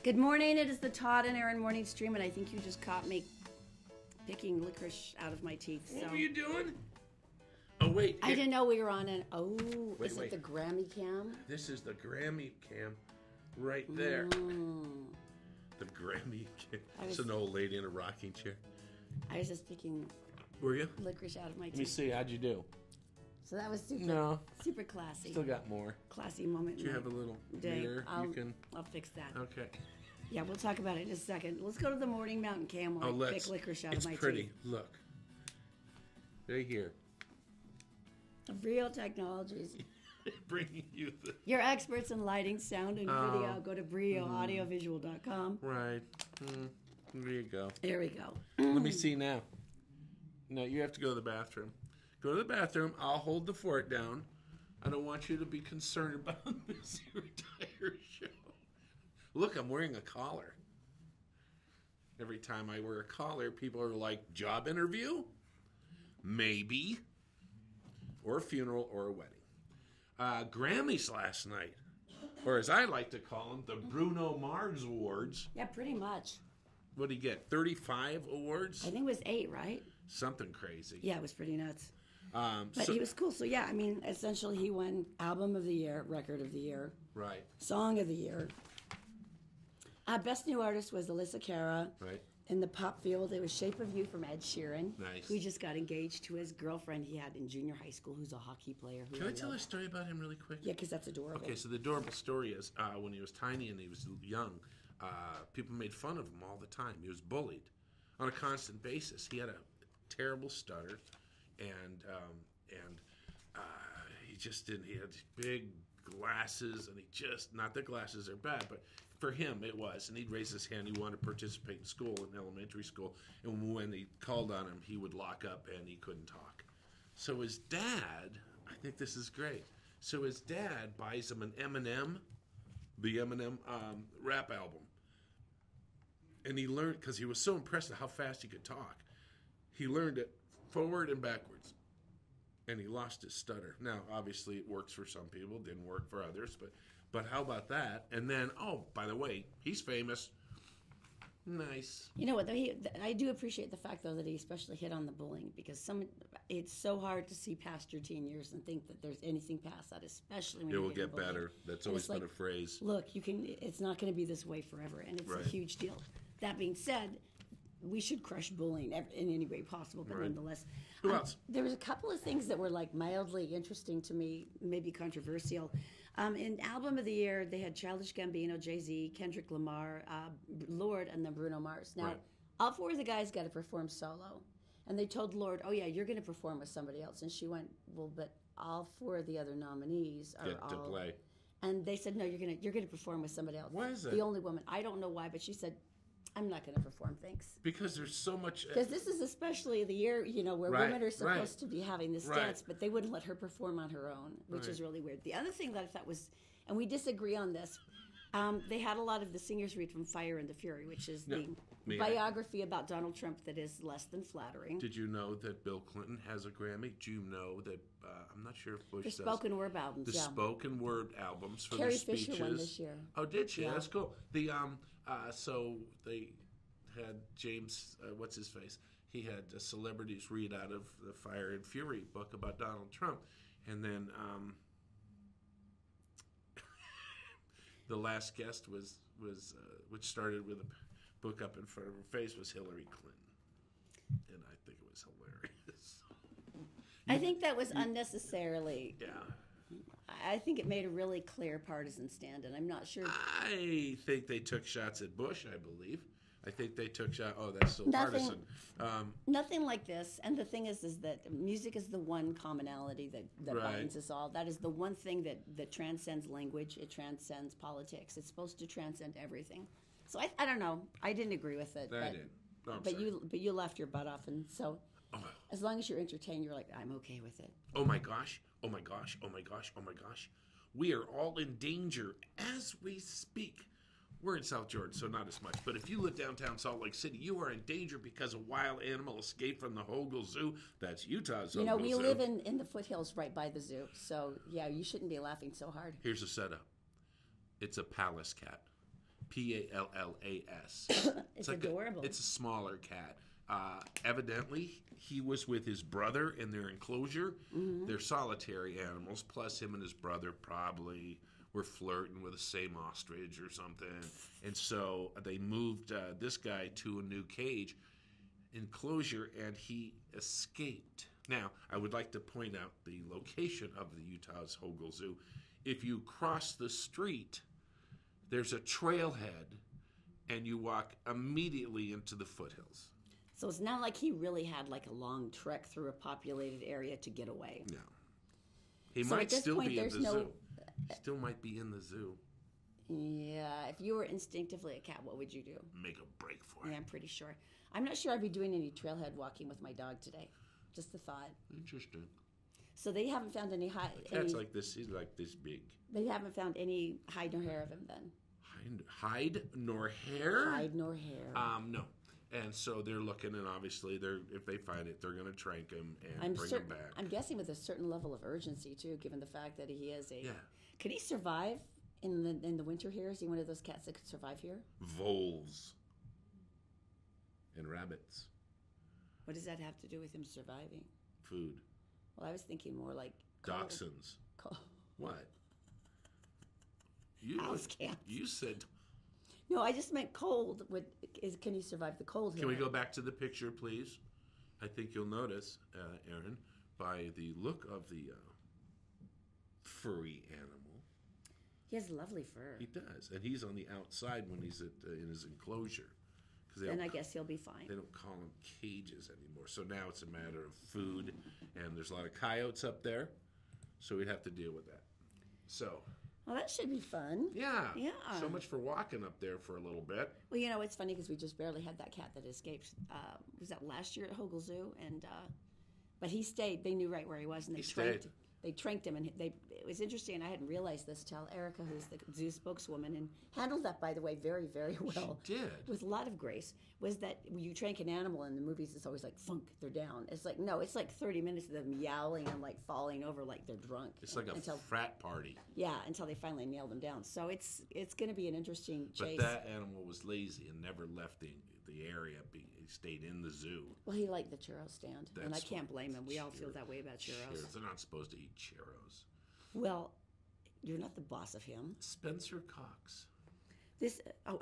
Good morning. It is the Todd and Erin morning stream, and I think you just caught me picking licorice out of my teeth. So. What were you doing? Oh, wait. I didn't know we were on an... Oh, wait. it the Grammy cam? This is the Grammy cam right there. The Grammy cam. It's an old lady in a rocking chair. I was just picking Were you? licorice out of my teeth. Let me see. How'd you do? So that was super classy. Still got more. Classy moment. Do you have a little mirror? I'll fix that. Okay. Yeah, we'll talk about it in a second. Let's go to the morning mountain cam while I pick licorice out of my teeth. It's pretty. Look. Right here. Real technologies. Bringing you the... You're experts in lighting, sound, and video. Go to brioaudiovisual.com. Right. There you go. There we go. Let me see now. No, you have to go to the bathroom. Go to the bathroom. I'll hold the fort down. I don't want you to be concerned about this entire show. Look, I'm wearing a collar. Every time I wear a collar, people are like, job interview? Maybe. Or a funeral or a wedding. Grammys last night. Or as I like to call them, the Bruno Mars Awards. Yeah, pretty much. What did he get? 35 awards? I think it was 8, right? Something crazy. Yeah, it was pretty nuts. But he was cool. So, yeah, I mean, essentially he won Album of the Year, Record of the Year. Right. Song of the Year. Best New Artist was Alyssa Cara. Right. In the pop field, it was Shape of You from Ed Sheeran. Nice. Who just got engaged to his girlfriend he had in junior high school, who's a hockey player. Can I tell a story about him really quick? Yeah, because that's adorable. Okay, so the adorable story is when he was tiny and he was young, people made fun of him all the time. He was bullied on a constant basis. He had a terrible stutter, and he just didn't. He had these big glasses, and he just, not that glasses are bad, but for him it was. And he'd raise his hand. He wanted to participate in school, in elementary school, and when they called on him, he would lock up and he couldn't talk. So his dad, I think this is great. So his dad buys him an Eminem, the Eminem rap album. And he learned, because he was so impressed at how fast he could talk, he learned it forward and backwards. And he lost his stutter. Now, obviously, it works for some people, didn't work for others, but how about that? And then, oh, by the way, he's famous. Nice. You know what? I do appreciate the fact, though, that he especially hit on the bullying, because it's so hard to see past your teen years and think that there's anything past that, especially when it you're will getting get bullied. better. That's always been a phrase. Look, it's not going to be this way forever, and it's a huge deal. That being said, we should crush bullying in any way possible, but nonetheless. Who else? There was a couple of things that were like mildly interesting to me, maybe controversial. In Album of the Year, they had Childish Gambino, Jay-Z, Kendrick Lamar, Lorde, and then Bruno Mars. Now, all four of the guys got to perform solo. And they told Lorde, oh, yeah, you're going to perform with somebody else. And she went, well, but all four of the other nominees are Get to play. And they said, no, you're going to perform with somebody else. Why is that? The only woman. I don't know why, but she said, I'm not going to perform, thanks. Because there's so much... Because this is especially the year, where women are supposed to be having this dance, but they wouldn't let her perform on her own, which is really weird. The other thing that I thought was, and we disagree on this, they had a lot of the singers read from Fire and the Fury, which is the biography about Donald Trump that is less than flattering. Did you know that Bill Clinton has a Grammy? Do you know that, I'm not sure if Bush does. The spoken word albums, The spoken word albums for Carrie the speeches. Fisher won this year. Oh, did she? Yeah. That's cool. The so they had James, what's his face? He had celebrities read out of the Fire and Fury book about Donald Trump. And then the last guest was which started with a book up in front of her face, was Hillary Clinton. And I think it was hilarious. I think that was unnecessarily... Yeah. I think it made a really clear partisan stand, and I'm not sure... I think they took shots at Bush, I believe. I think they took shots... Oh, that's still partisan. Nothing like this. And the thing is that music is the one commonality that binds us all. That is the one thing that transcends language. It transcends politics. It's supposed to transcend everything. So I don't know. I didn't agree with it. I did. No, but you left your butt off, and so as long as you're entertained, you're like, I'm okay with it. Oh my gosh. Oh my gosh. Oh my gosh. Oh my gosh. We are all in danger as we speak. We're in South Georgia, so not as much. But if you live downtown Salt Lake City, you are in danger because a wild animal escaped from the Hogle Zoo. That's Utah Hogle Zoo. We live in the foothills right by the zoo. So, yeah, you shouldn't be laughing so hard. Here's the setup. It's a palace cat. Pallas. It's adorable. It's a smaller cat. Evidently, he was with his brother in their enclosure. Mm-hmm. They're solitary animals. Plus, him and his brother probably were flirting with the same ostrich or something. And so they moved this guy to a new cage enclosure, and he escaped. Now, I would like to point out the location of the Utah Hogle Zoo. If you cross the street, there's a trailhead, and you walk immediately into the foothills. So it's not like he really had like a long trek through a populated area to get away. No. He So might at this still point, be in the there's no- zoo. Still might be in the zoo. Yeah, if you were instinctively a cat, what would you do? Make a break for it. Yeah, I'm pretty sure. I'm not sure I'd be doing any trailhead walking with my dog today. Just a thought. Interesting. So they haven't found any hide. Cat's like this. He's like this big. They haven't found any hide nor hair of him then. Hide nor hair? Hide nor hair. No. And so they're looking, and obviously, if they find it, they're going to trank him and bring him back. I'm guessing with a certain level of urgency too, given the fact that he is a. Yeah. Could he survive in the winter here? Is he one of those cats that could survive here? Voles and rabbits. What does that have to do with him surviving? Food. Well, I was thinking more like Dachshunds. Cold. What? House cats. You said. No, I just meant cold. Can he survive the cold here? Can we go back to the picture, please? I think you'll notice, Erin, by the look of the furry animal. He has lovely fur. He does, and he's on the outside when he's in his enclosure. Then I guess he'll be fine. They don't call them cages anymore. So now it's a matter of food, and there's a lot of coyotes up there, so we'd have to deal with that. So. Well, that should be fun. Yeah. Yeah. So much for walking up there for a little bit. Well, you know, it's funny because we just barely had that cat that escaped. Was that last year at Hogle Zoo? But he stayed. They knew right where he was, and they tranked him, and it was interesting. And I hadn't realized this till Erica, who's the zoo spokeswoman, and handled that, by the way, very, very well. She did. With a lot of grace. Was that when you trank an animal in the movies, it's always like, funk, they're down. It's like, no, it's like 30 minutes of them yowling and like falling over like they're drunk. It's like a frat party. Yeah, until they finally nail them down. So it's going to be an interesting chase. But that animal was lazy and never left the area. He stayed in the zoo. Well, he liked the churro stand, and I can't blame him. We all feel that way about churros. They're not supposed to eat churros. Well, you're not the boss of him. Spencer Cox.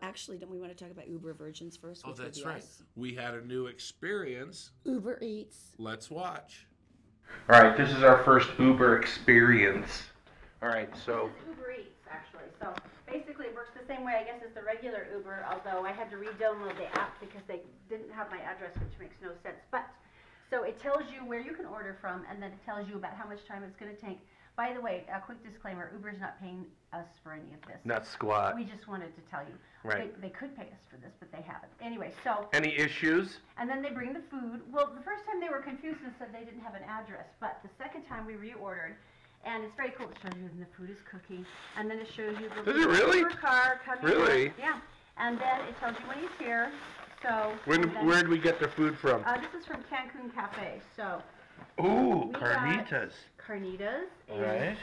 Actually, don't we want to talk about Uber Virgins first? Oh, that's right. We had a new experience. Uber Eats. Let's watch. All right, this is our first Uber experience. All right, so. This is Uber Eats, actually. So basically, it works the same way, I guess, as the regular Uber, although I had to re-download the app because they didn't have my address, which makes no sense. But so it tells you where you can order from, and then it tells you about how much time it's going to take. By the way, a quick disclaimer, Uber's not paying us for any of this. Not squat. We just wanted to tell you. Right. They could pay us for this, but they haven't. Anyway, so. Any issues? And then they bring the food. Well, the first time they were confused and said they didn't have an address, but the second time we reordered, and it's very cool. It shows you when the food is cooking, and then it shows you the Uber car coming in. Yeah. And then it tells you when he's here. So. Where did we get the food from? This is from Cancun Cafe. So. Ooh, carnitas. Carnitas and right.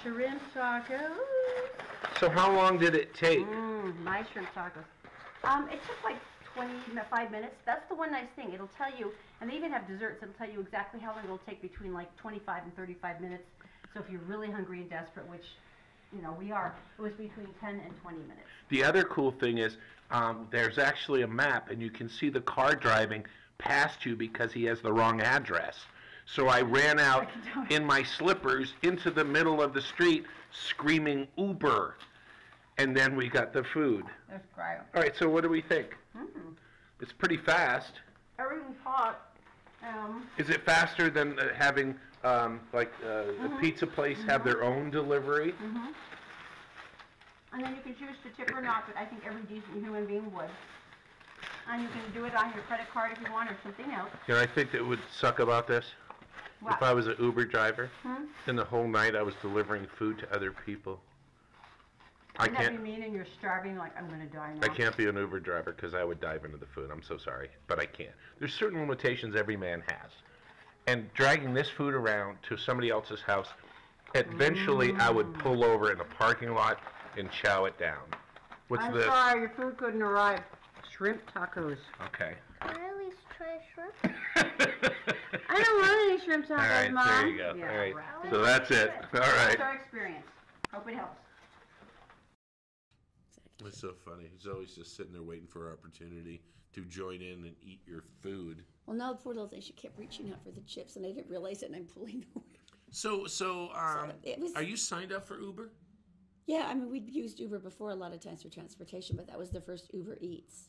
Shrimp tacos. So how long did it take? My shrimp tacos. It took like 25 minutes. That's the one nice thing. It'll tell you, and they even have desserts. It'll tell you exactly how long it'll take between like 25 and 35 minutes. So if you're really hungry and desperate, which, you know, we are, it was between 10 and 20 minutes. The other cool thing is there's actually a map, and you can see the car driving past you because he has the wrong address. So I ran out in my slippers into the middle of the street screaming Uber. And then we got the food. That's great. All right, so what do we think? It's pretty fast. Everything's hot. Is it faster than having the pizza place have their own delivery? And then you can choose to tip or not, but I think every decent human being would. And you can do it on your credit card if you want or something else. You know, I think that would suck about this. What? If I was an Uber driver, and the whole night I was delivering food to other people. Wouldn't that be mean and you're starving like, I'm going to die now? I can't be an Uber driver because I would dive into the food. I'm so sorry, but I can't. There's certain limitations every man has. And dragging this food around to somebody else's house, eventually I would pull over in a parking lot and chow it down. What's I'm this? sorry, your food couldn't arrive. Shrimp tacos. Okay. Can I at least try shrimp? I don't want any shrimp tacos, All right, Mom. there you go. Yeah, All right. right. So that's it. All right. That's our experience. Hope it helps. It's so funny. He's always just sitting there waiting for an opportunity to join in and eat your food. Well, now the poor little thing, she kept reaching out for the chips, and I didn't realize it, and I'm pulling away. So it was- are you signed up for Uber? Yeah, I mean, we'd used Uber before a lot of times for transportation, but that was the first Uber Eats.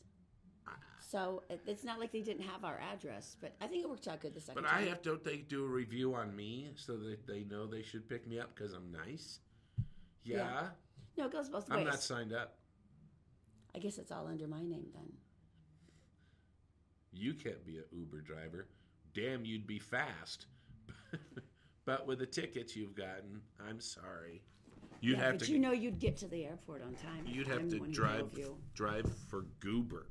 So it's not like they didn't have our address, but I think it worked out good the second time. Don't they do a review on me so that they know they should pick me up because I'm nice? Yeah. No, it goes both ways. I'm not signed up. I guess it's all under my name then. You can't be an Uber driver. Damn, you'd be fast. But with the tickets you've gotten, I'm sorry. You'd have but to. you know you'd get to the airport on time. You'd have I'm to the one who drive drove you. for Goober.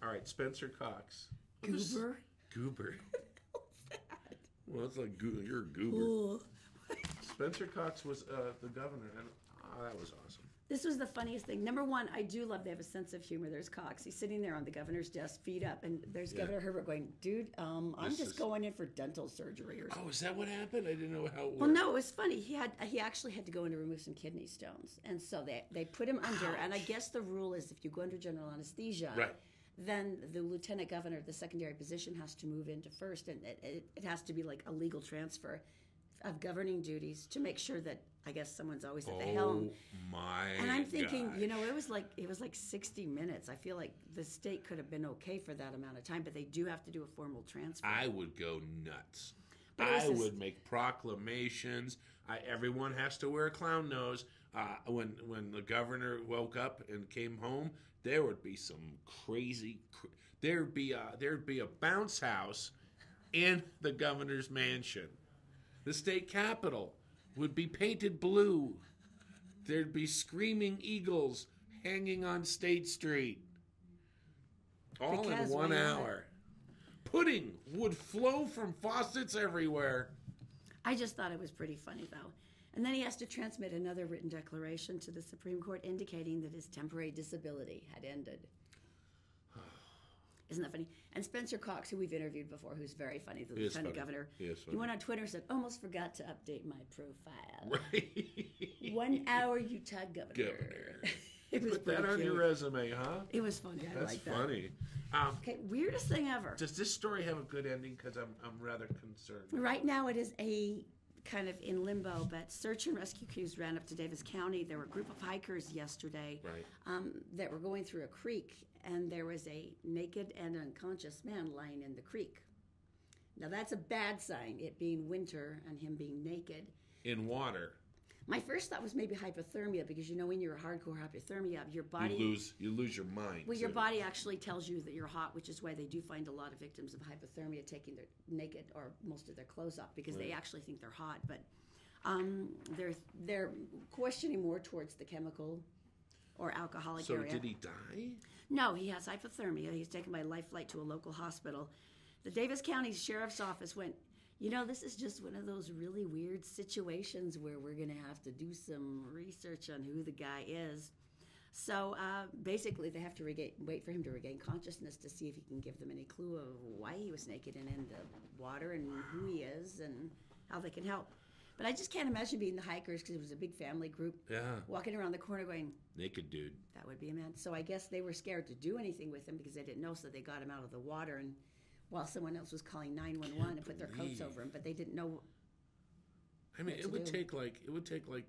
All right, Spencer Cox. Goober? Goober. Well, it's like you're a goober. Ooh. Spencer Cox was the governor, and that was awesome. This was the funniest thing. Number one, I do love they have a sense of humor. There's Cox. He's sitting there on the governor's desk, feet up, and there's Governor Herbert going, dude, I'm just going in for dental surgery or something. Oh, is that what happened? I didn't know how it worked. Well, no, it was funny. He actually had to go in to remove some kidney stones, and so they put him under. And I guess the rule is if you go under general anesthesia, Right. then the lieutenant governor, the secondary position, has to move into first, and it has to be like a legal transfer of governing duties to make sure that I guess someone's always at the helm. Oh my! And I'm thinking, gosh. it was like 60 minutes. I feel like the state could have been okay for that amount of time, but they do have to do a formal transfer. I would go nuts. But it was I just- would make proclamations. Everyone has to wear a clown nose. When the governor woke up and came home, there would be some crazy. There'd be a bounce house in the governor's mansion. The state capitol would be painted blue. There'd be screaming eagles hanging on State Street. All Because in one why not? hour. Pudding would flow from faucets everywhere. I just thought it was pretty funny, though. And then he has to transmit another written declaration to the Supreme Court indicating that his temporary disability had ended. Isn't that funny? And Spencer Cox, who we've interviewed before, who's very funny, the He is lieutenant funny. governor, He is he funny. went on Twitter and said, almost forgot to update my profile. Right. 1 hour Utah governor. Governor. It was Put that pretty on your cute. resume, huh? It was funny. I That's like that. funny. Okay, weirdest thing ever. Does this story have a good ending? Because I'm rather concerned. Right now it is a kind of in limbo, but search and rescue crews ran up to Davis County. There were a group of hikers yesterday Right. that were going through a creek, and there was a naked and unconscious man lying in the creek. Now that's a bad sign, it being winter and him being naked. In water, My first thought was maybe hypothermia, because when you're a hardcore hypothermia, your body you lose your mind. Well, your too. body actually tells you that you're hot, which is why they do find a lot of victims of hypothermia taking their naked or most of their clothes off, because they actually think they're hot. But they're questioning more towards the chemical or alcoholic So area. did he die? No, he has hypothermia. He's taken by life flight to a local hospital. The Davis County Sheriff's Office went, this is just one of those really weird situations where we're going to have to do some research on who the guy is. So basically, they have to wait for him to regain consciousness to see if he can give them any clue of why he was naked and in the water and who he is and how they can help. But I just can't imagine being the hikers, because it was a big family group, Yeah. walking around the corner going, Naked dude. that would be a man. So I guess they were scared to do anything with him because they didn't know, so they got him out of the water, and while someone else was calling 911 and put their coats over him, but they didn't know. I mean, What it to would do. take like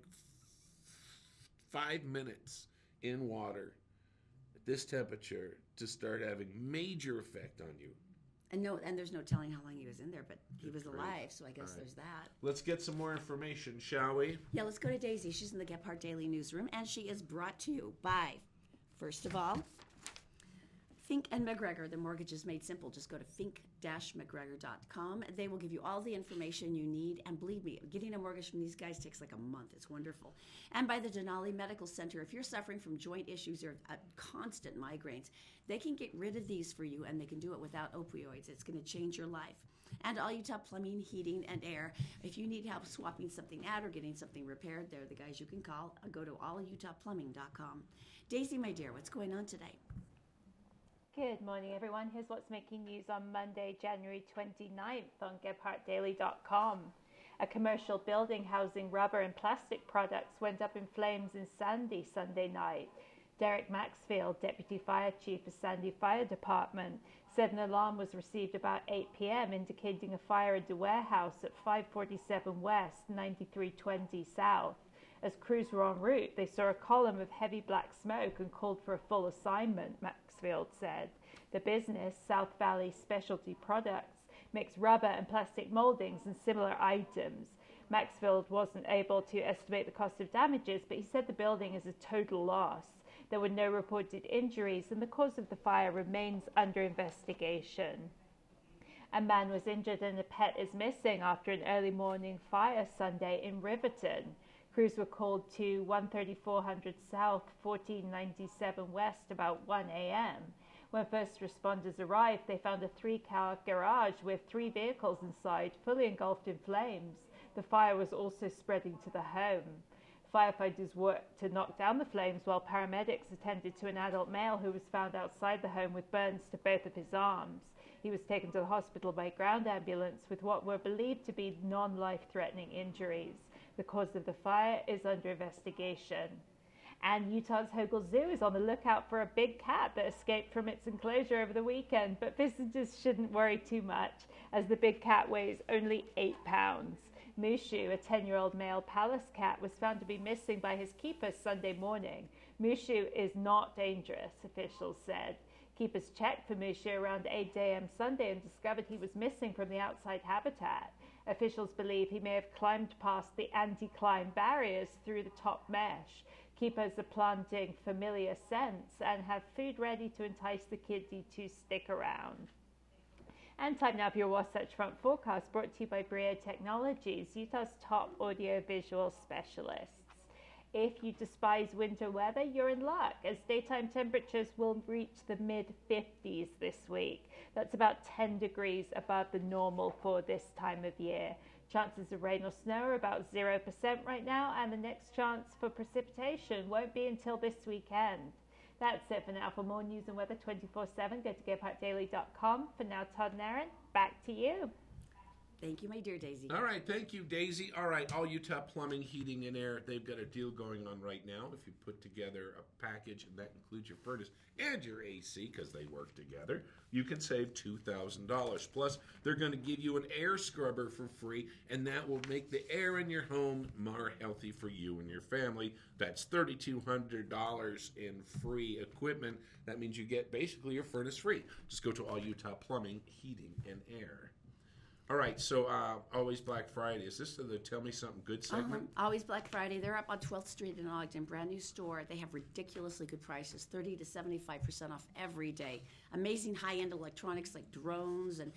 5 minutes in water at this temperature to start having major effect on you. And there's no telling how long he was in there, but he Good was grief. alive, so I guess All right. there's that. Let's get some more information, shall we? Yeah, let's go to Daisy. She's in the Gephardt Daily Newsroom, and she is brought to you by, first of all, Fink and McGregor. The mortgage is made simple. Just go to fink-mcgregor.com. They will give you all the information you need. And believe me, getting a mortgage from these guys takes like a month. It's wonderful. And by the Denali Medical Center. If you're suffering from joint issues or constant migraines, they can get rid of these for you, and they can do it without opioids. It's going to change your life. And All Utah Plumbing, Heating, and Air. If you need help swapping something out or getting something repaired, they're the guys you can call. Go to allutahplumbing.com. Daisy, my dear, what's going on today? Good morning, everyone. Here's what's making news on Monday, January 29th on GebhardtDaily.com. A commercial building housing rubber and plastic products went up in flames in Sandy Sunday night. Derek Maxfield, Deputy Fire Chief of Sandy Fire Department, said an alarm was received about 8 p.m. indicating a fire at the warehouse at 547 West, 9320 South. As crews were en route, they saw a column of heavy black smoke and called for a full assignment, Maxfield said. The business, South Valley Specialty Products, makes rubber and plastic moldings and similar items. Maxfield wasn't able to estimate the cost of damages, but he said the building is a total loss. There were no reported injuries, and the cause of the fire remains under investigation. A man was injured and a pet is missing after an early morning fire Sunday in Riverton. Crews were called to 13400 South, 1497 West about 1 a.m. When first responders arrived, they found a 3-car garage with 3 vehicles inside, fully engulfed in flames. The fire was also spreading to the home. Firefighters worked to knock down the flames while paramedics attended to an adult male who was found outside the home with burns to both of his arms. He was taken to the hospital by ground ambulance with what were believed to be non-life-threatening injuries. The cause of the fire is under investigation. And Utah's Hogle Zoo is on the lookout for a big cat that escaped from its enclosure over the weekend, but visitors shouldn't worry too much, as the big cat weighs only 8 pounds. Mushu, a 10-year-old male palace cat, was found to be missing by his keeper Sunday morning. Mushu is not dangerous, officials said. Keepers checked for Mushu around 8 a.m. Sunday and discovered he was missing from the outside habitat. Officials believe he may have climbed past the anti-climb barriers through the top mesh. Keepers are planting familiar scents and have food ready to entice the kitty to stick around. And time now for your Wasatch Front forecast, brought to you by Brio Technologies, Utah's top audio-visual specialists. If you despise winter weather, you're in luck, as daytime temperatures will reach the mid-50s this week. That's about 10 degrees above the normal for this time of year. Chances of rain or snow are about 0% right now, and the next chance for precipitation won't be until this weekend. That's it for now. For more news and weather 24/7, go to GebhardtDaily.com. For now, Todd and Erin, back to you. Thank you, my dear Daisy. All right, thank you, Daisy. All right, All Utah Plumbing, Heating, and Air, they've got a deal going on right now. If you put together a package, and that includes your furnace and your AC, because they work together, you can save $2,000. Plus, they're going to give you an air scrubber for free, and that will make the air in your home more healthy for you and your family. That's $3,200 in free equipment. That means you get basically your furnace free. Just go to All Utah Plumbing, Heating, and Air. All right, so Always Black Friday. Is this the Tell Me Something Good segment? Always Black Friday. They're up on 12th Street in Ogden, brand new store. They have ridiculously good prices, 30 to 75% off every day. Amazing high-end electronics like drones and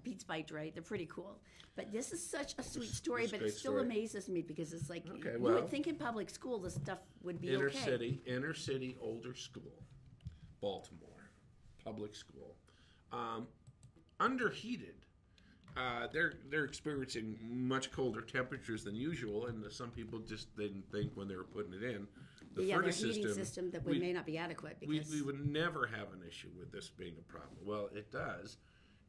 Beats by Dre. They're pretty cool. But this is such a sweet story, but it still amazes me because it's like, you would think in public school this stuff would be inner city, older school, Baltimore, public school, underheated. They're experiencing much colder temperatures than usual, and some people just didn't think when they were putting it in. The furnace heating system that may not be adequate. Because we would never have an issue with this being a problem. Well, it does,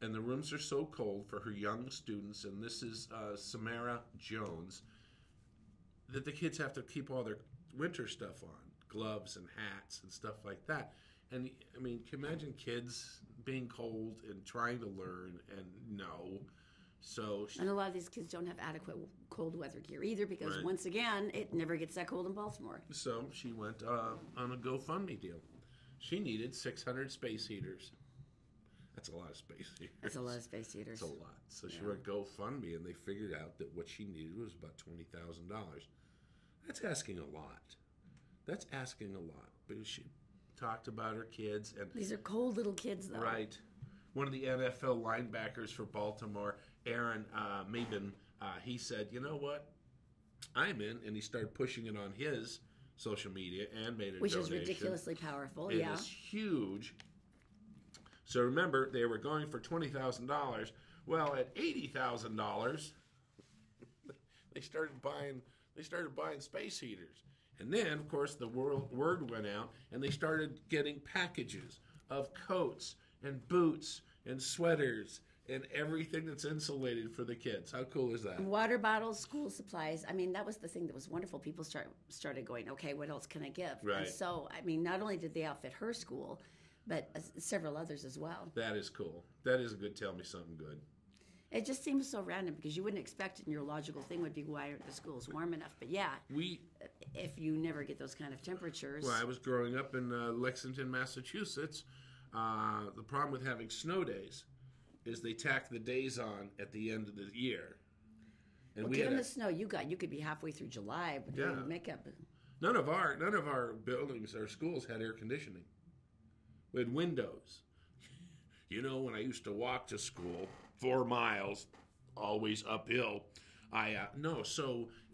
and the rooms are so cold for her young students, and this is Samara Jones, that the kids have to keep all their winter stuff on, gloves and hats and stuff like that. And, I mean, can you imagine kids being cold and trying to learn and no. So and a lot of these kids don't have adequate cold weather gear either because, once again, it never gets that cold in Baltimore. So she went on a GoFundMe deal. She needed 600 space heaters. That's a lot of space heaters. That's a lot of space heaters. That's a lot. So she went GoFundMe, and they figured out that what she needed was about $20,000. That's asking a lot. That's asking a lot. But she talked about her kids. And these are cold little kids, though. Right. One of the NFL linebackers for Baltimore, Erin, he said, you know what? I'm in. And he started pushing it on his social media and made a Which donation. is ridiculously powerful, It is huge. So remember, they were going for $20,000. Well, at $80,000, they started buying space heaters. And then, of course, the word went out, and they started getting packages of coats and boots and sweaters and everything that's insulated for the kids. How cool is that? Water bottles, school supplies. I mean, that was the thing that was wonderful. People started going, okay, what else can I give? Right. And so, I mean, not only did they outfit her school, but several others as well. That is cool. That is a good tell me something good. It just seems so random because you wouldn't expect it, and your logical thing would be, why aren't the schools warm enough? But yeah, if you never get those kind of temperatures. Well, I was growing up in Lexington, Massachusetts. The problem with having snow days is they tack the days on at the end of the year. And well, given the snow you got, you could be halfway through July doing makeup. None of our buildings or schools had air conditioning. We had windows. You know, when I used to walk to school 4 miles, always uphill,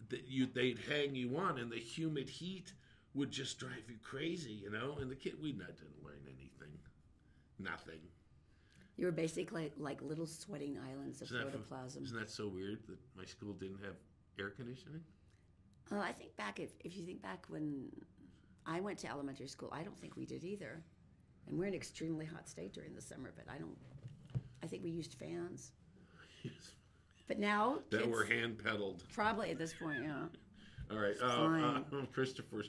they'd hang you on, and the humid heat would just drive you crazy, you know. And the kid, didn't learn anything, nothing. You were basically like little sweating islands of protoplasm. Isn't that so weird that my school didn't have air conditioning? I think back, if you think back when I went to elementary school, I don't think we did either. And we're in an extremely hot state during the summer, but I think we used fans. Yes. But now that were hand pedaled. Probably at this point, yeah. All right, Christopher.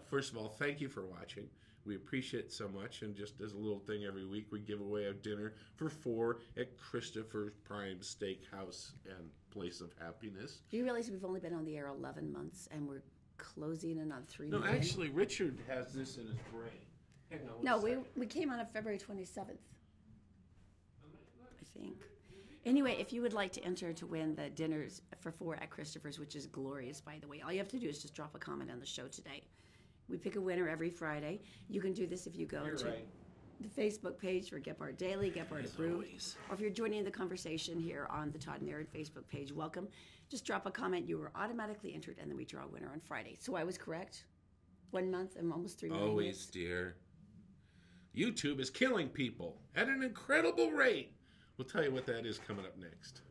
First of all, thank you for watching. We appreciate it so much, and just as a little thing every week, we give away a dinner for 4 at Christopher's Prime Steakhouse and Place of Happiness. Do you realize we've only been on the air 11 months, and we're closing in on 3 No, million? actually, Richard has this in his brain. Hang on. No, we came on February 27th, I think. Anyway, if you would like to enter to win the dinners for 4 at Christopher's, which is glorious, by the way, all you have to do is just drop a comment on the show today. We pick a winner every Friday. You can do this if you go to the Facebook page for Gephardt Daily, Gephardt Approved. Or if you're joining the conversation here on the Todd and Erin Facebook page, welcome. Just drop a comment. You are automatically entered, and then we draw a winner on Friday. So I was correct? 1 month and almost 3 million. Always, dear. YouTube is killing people at an incredible rate. We'll tell you what that is coming up next.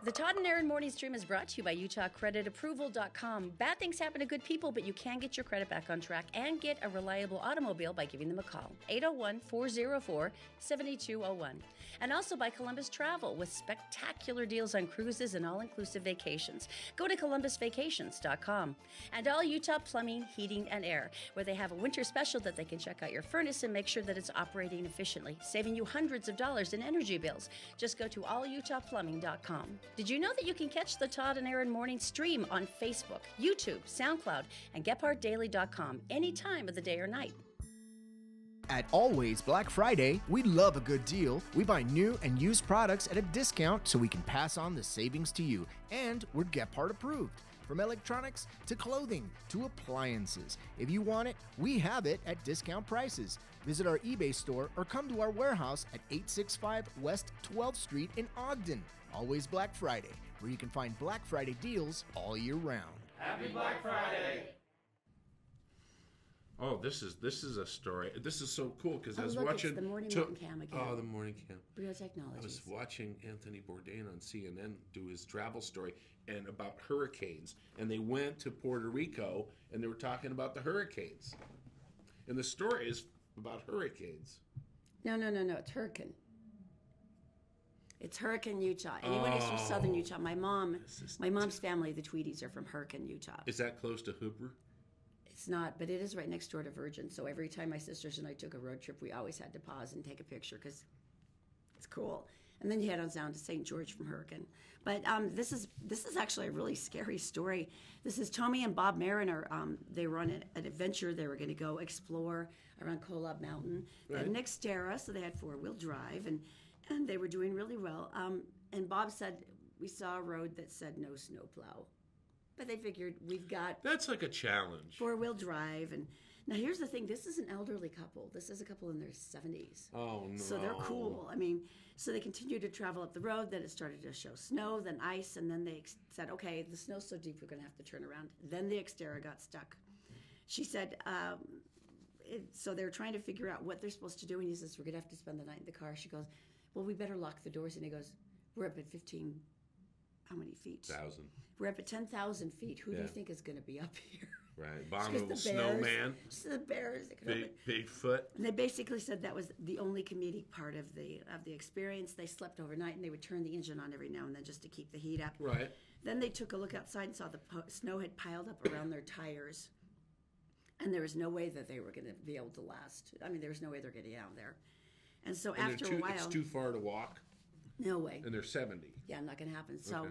The Todd and Erin Morning Stream is brought to you by UtahCreditApproval.com. Bad things happen to good people, but you can get your credit back on track and get a reliable automobile by giving them a call. 801-404-7201. And also by Columbus Travel with spectacular deals on cruises and all-inclusive vacations. Go to ColumbusVacations.com. And All Utah Plumbing, Heating, and Air, where they have a winter special that they can check out your furnace and make sure that it's operating efficiently, saving you hundreds of dollars in energy bills. Just go to AllUtahPlumbing.com. Did you know that you can catch the Todd and Erin Morning Stream on Facebook, YouTube, SoundCloud, and GephartDaily.com any time of the day or night? At Always Black Friday, we love a good deal. We buy new and used products at a discount so we can pass on the savings to you. And we're Gephardt approved. From electronics to clothing to appliances. If you want it, we have it at discount prices. Visit our eBay store or come to our warehouse at 865 West 12th Street in Ogden. Always Black Friday, where you can find Black Friday deals all year round. Happy Black Friday! Oh, this is a story. This is so cool because I was look, watching it's the morning mountain cam again. Oh, the morning cam. Real Technologies. I was watching Anthony Bourdain on CNN do his travel story and about hurricanes, and they went to Puerto Rico and they were talking about the hurricanes, and the story is about hurricanes. No, it's hurricane. It's Hurricane, Utah. Anyone who's from southern Utah, my mom's family, the Tweedies, are from Hurricane, Utah. Is that close to Hooper? It's not, but it is right next door to Virgin. So every time my sisters and I took a road trip, we always had to pause and take a picture because it's cool. And then you head on down to St. George from Hurricane. But this is actually a really scary story. This is Tommy and Bob Mariner. They were on an adventure. They were going to go explore around Kolob Mountain. They had Nextera, so they had 4-wheel drive, and they were doing really well. And Bob said, we saw a road that said no snowplow. But they figured we've got... That's like a challenge. 4-wheel drive. And now here's the thing. This is an elderly couple. This is a couple in their 70s. Oh, no. So they're cool. I mean, so they continued to travel up the road. Then it started to show snow, then ice. And then they said, okay, the snow's so deep, we're going to have to turn around. Then the Xterra got stuck. She said, so they're trying to figure out what they're supposed to do. And he says, we're going to have to spend the night in the car. She goes, well, we better lock the doors. And he goes, We're up at 15, how many feet? 1,000. We're up at 10,000 feet. Who do Yeah. you think is going to be up here? Right. Just Abominable the bears. snowman. Just the bears. That could Bigfoot. And they basically said that was the only comedic part of the experience. They slept overnight, and they would turn the engine on every now and then just to keep the heat up. Right. Then they took a look outside and saw the snow had piled up around their tires, and there was no way that they were going to be able to last. I mean, there was no way they're getting out of there. And so And after a while, it's too far to walk, no way. and they're 70. Yeah, not going to happen. So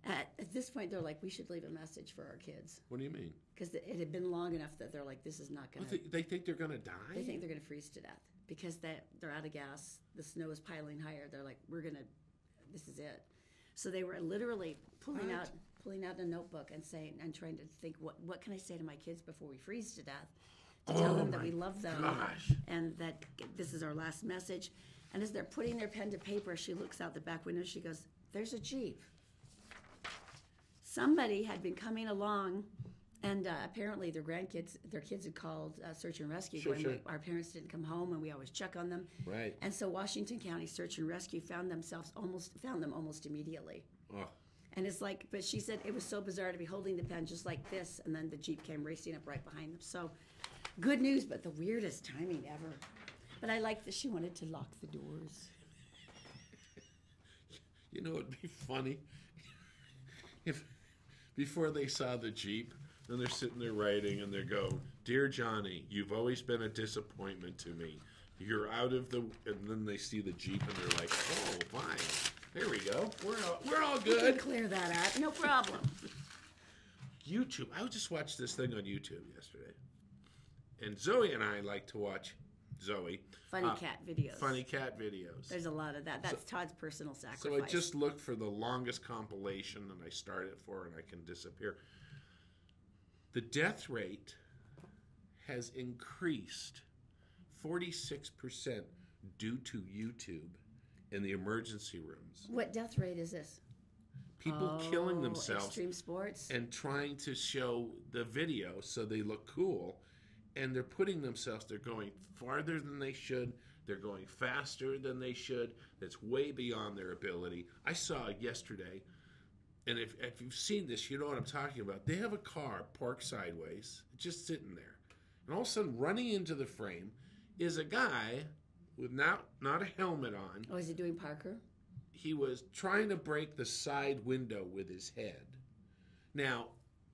Okay. at this point, they're like, we should leave a message for our kids. What do you mean? Because it had been long enough that they're like, this is not going to... They think they're going to die? They think they're going to freeze to death because they're out of gas. The snow is piling higher. They're like, this is it. So they were literally pulling out a notebook and saying and trying to think, what can I say to my kids before we freeze to death? To tell them that we love them gosh. and that this is our last message. And as they're putting their pen to paper, she looks out the back window. She goes, "There's a Jeep." Somebody had been coming along, and apparently their kids had called search and rescue. Sure, when sure. our parents didn't come home, and we always check on them. Right. And so Washington County Search and Rescue found them almost immediately. Oh. And it's like, but she said it was so bizarre to be holding the pen just like this, and then the Jeep came racing up right behind them. So, good news, but the weirdest timing ever. But I like that she wanted to lock the doors. You know, it'd be funny if before they saw the Jeep, and they're sitting there writing, and they go, "Dear Johnny, you've always been a disappointment to me. You're out of the..." And then they see the Jeep, and they're like, "Oh, fine. There we go. We're all We can good." clear that up, no problem. YouTube. I just watched this thing on YouTube yesterday, and Zoe and I like to watch Zoe. Funny cat videos. Funny cat videos. There's a lot of that. That's Todd's personal So sacrifice. I just looked for the longest compilation, and I start it for, and I can disappear. The death rate has increased 46% due to YouTube in the emergency rooms. What death rate is this? People killing themselves Extreme sports. and trying to show the video so they look cool, and they're putting themselves, they're going farther than they should, they're going faster than they should, that's way beyond their ability. I saw yesterday, and if you've seen this, you know what I'm talking about. They have a car parked sideways, just sitting there, and all of a sudden running into the frame is a guy with not a helmet on. Oh, is he doing Parker? He was trying to break the side window with his head. Now,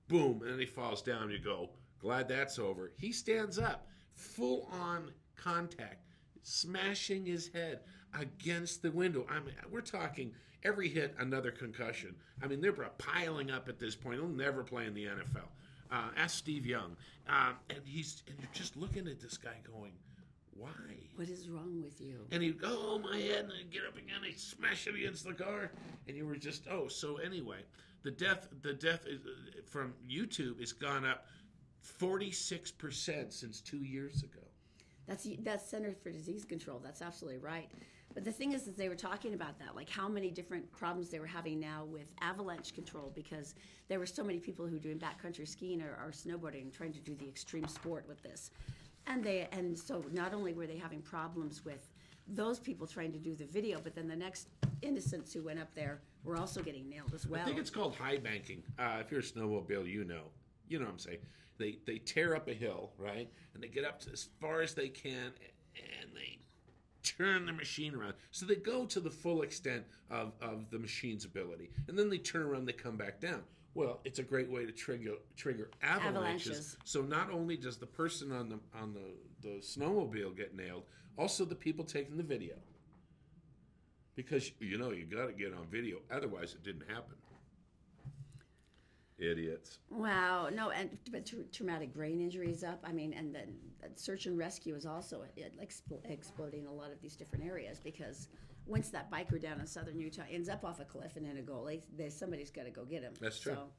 boom, and then he falls down. You go, glad that's over. He stands up, full on contact, smashing his head against the window. I mean, we're talking every hit, another concussion. I mean, they're piling up at this point. He'll never play in the NFL. Ask Steve Young. And you're just looking at this guy going, why? What is wrong with you? And he'd go, "Oh, my head," and he'd get up again, he'd smash it against the car, and you were just, so anyway, the death is, from YouTube has gone up 46% since 2 years ago. That's Center for Disease Control. That's absolutely right. But the thing is that they were talking about that, like how many different problems they were having now with avalanche control, because there were so many people who were doing backcountry skiing or snowboarding and trying to do the extreme sport with this. And so not only were they having problems with those people trying to do the video, but then the next innocents who went up there were also getting nailed as well. I think it's called high banking. If you're a snowmobile, you know what I'm saying. They tear up a hill, right? And they get up to as far as they can, and they turn the machine around. So they go to the full extent of the machine's ability. And then they turn around, they come back down. Well, it's a great way to trigger avalanches. So not only does the person on the snowmobile get nailed, also the people taking the video. Because, you got to get on video. Otherwise, it didn't happen. Idiots. Wow. No, but traumatic brain injuries up. I mean, and then search and rescue is also exploding a lot of these different areas, because once that biker down in southern Utah ends up off a cliff and in a gully, somebody's got to go get him. That's true. So,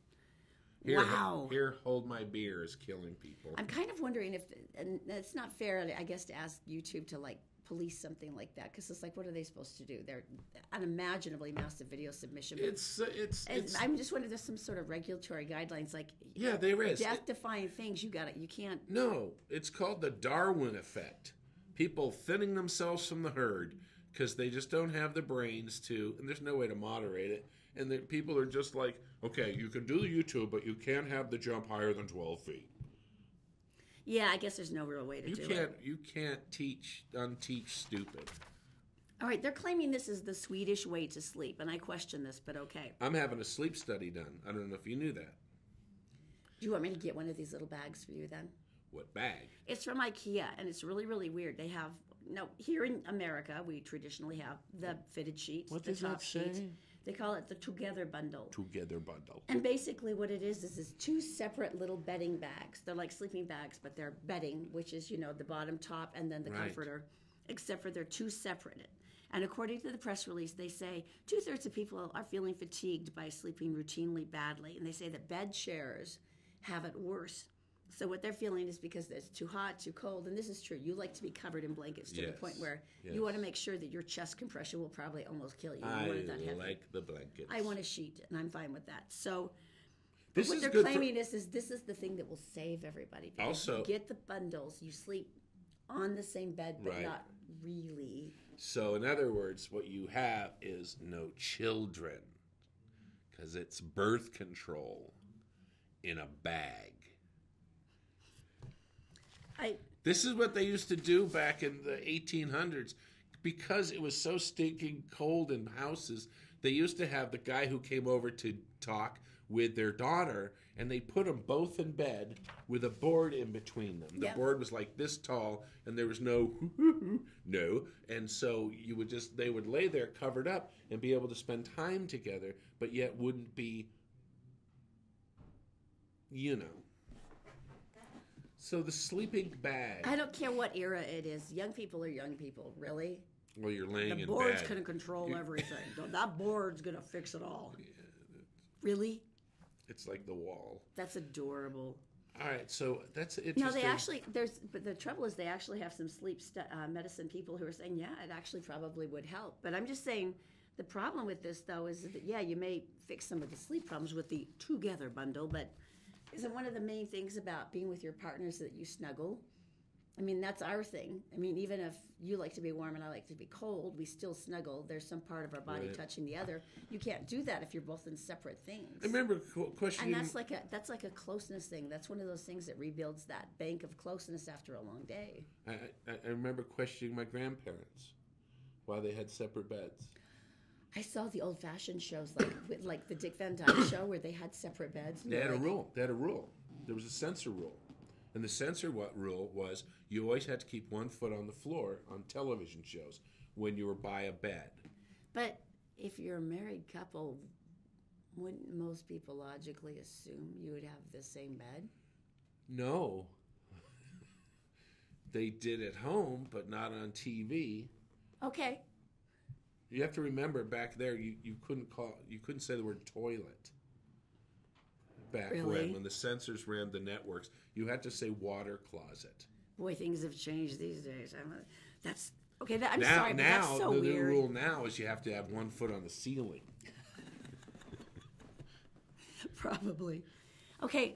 Wow. Here, hold my beer is killing people. I'm kind of wondering and it's not fair, I guess, to ask YouTube to police something like that, because it's like, what are they supposed to do? They're unimaginably massive video submission. It's I'm just wondering if there's some sort of regulatory guidelines, yeah, there is death-defying things. You can't. No, it's called the Darwin effect. People thinning themselves from the herd because they just don't have the brains to, and there's no way to moderate it. And people are just like, okay, you can do the YouTube, but you can't have the jump higher than 12 feet. Yeah, I guess there's no real way to do it. You can't unteach stupid. All right, they're claiming this is the Swedish way to sleep, and I question this, but okay. I'm having a sleep study done. I don't know if you knew that. Do you want me to get one of these little bags for you then? What bag? It's from IKEA, and it's really, really weird. They have, here in America, we traditionally have the fitted sheet, What the does top that say? sheet. They call it the Together Bundle. Together Bundle. And basically what it is two separate little bedding bags. They're like sleeping bags, but they're bedding, which is, the bottom top and then the comforter, except for they're two separate. And according to the press release, they say 2/3 of people are feeling fatigued by sleeping routinely badly. And they say that bed sharers have it worse. So what they're feeling is because it's too hot, too cold, and this is true. You like to be covered in blankets to the point where you want to make sure that your chest compression will probably almost kill you. I like the blankets. I want a sheet, and I'm fine with that. So this what is they're good claiming is this is the thing that will save everybody. Also, you get the bundles, you sleep on the same bed, but not really. So in other words, what you have is no children, because it's birth control in a bag. This is what they used to do back in the 1800s. Because it was so stinking cold in houses, they used to have the guy who came over to talk with their daughter, and they put them both in bed with a board in between them. The board was like this tall, and there was no, and so they would lay there covered up and be able to spend time together, but yet wouldn't be, So the sleeping bag. I don't care what era it is. Young people are young people, really. Well, you're laying in bed. The board's going to control everything. That board's going to fix it all. Yeah, really? It's like the wall. That's adorable. All right, so that's interesting. No, but the trouble is they actually have some sleep medicine people who are saying, yeah, it actually probably would help. But I'm just saying the problem with this, though, is that, you may fix some of the sleep problems with the Together Bundle, but isn't one of the main things about being with your partners that you snuggle? I mean, that's our thing. I mean, even if you like to be warm and I like to be cold, we still snuggle. There's some part of our body touching the other. You can't do that if you're both in separate things. I remember questioning... And that's like a closeness thing. That's one of those things that rebuilds that bank of closeness after a long day. I remember questioning my grandparents why they had separate beds. I saw the old-fashioned shows like the Dick Van Dyke show where they had separate beds. They had a rule. There was a censor rule. And the censor rule was you always had to keep one foot on the floor on television shows when you were by a bed. But if you're a married couple, wouldn't most people logically assume you would have the same bed? No. They did at home, but not on TV. Okay. You have to remember back there, you couldn't say the word toilet. Back when the censors ran the networks, you had to say water closet. Boy, things have changed these days. That's okay. Sorry, but that's so weird. The new rule now is you have to have 1 foot on the ceiling. Probably. Okay,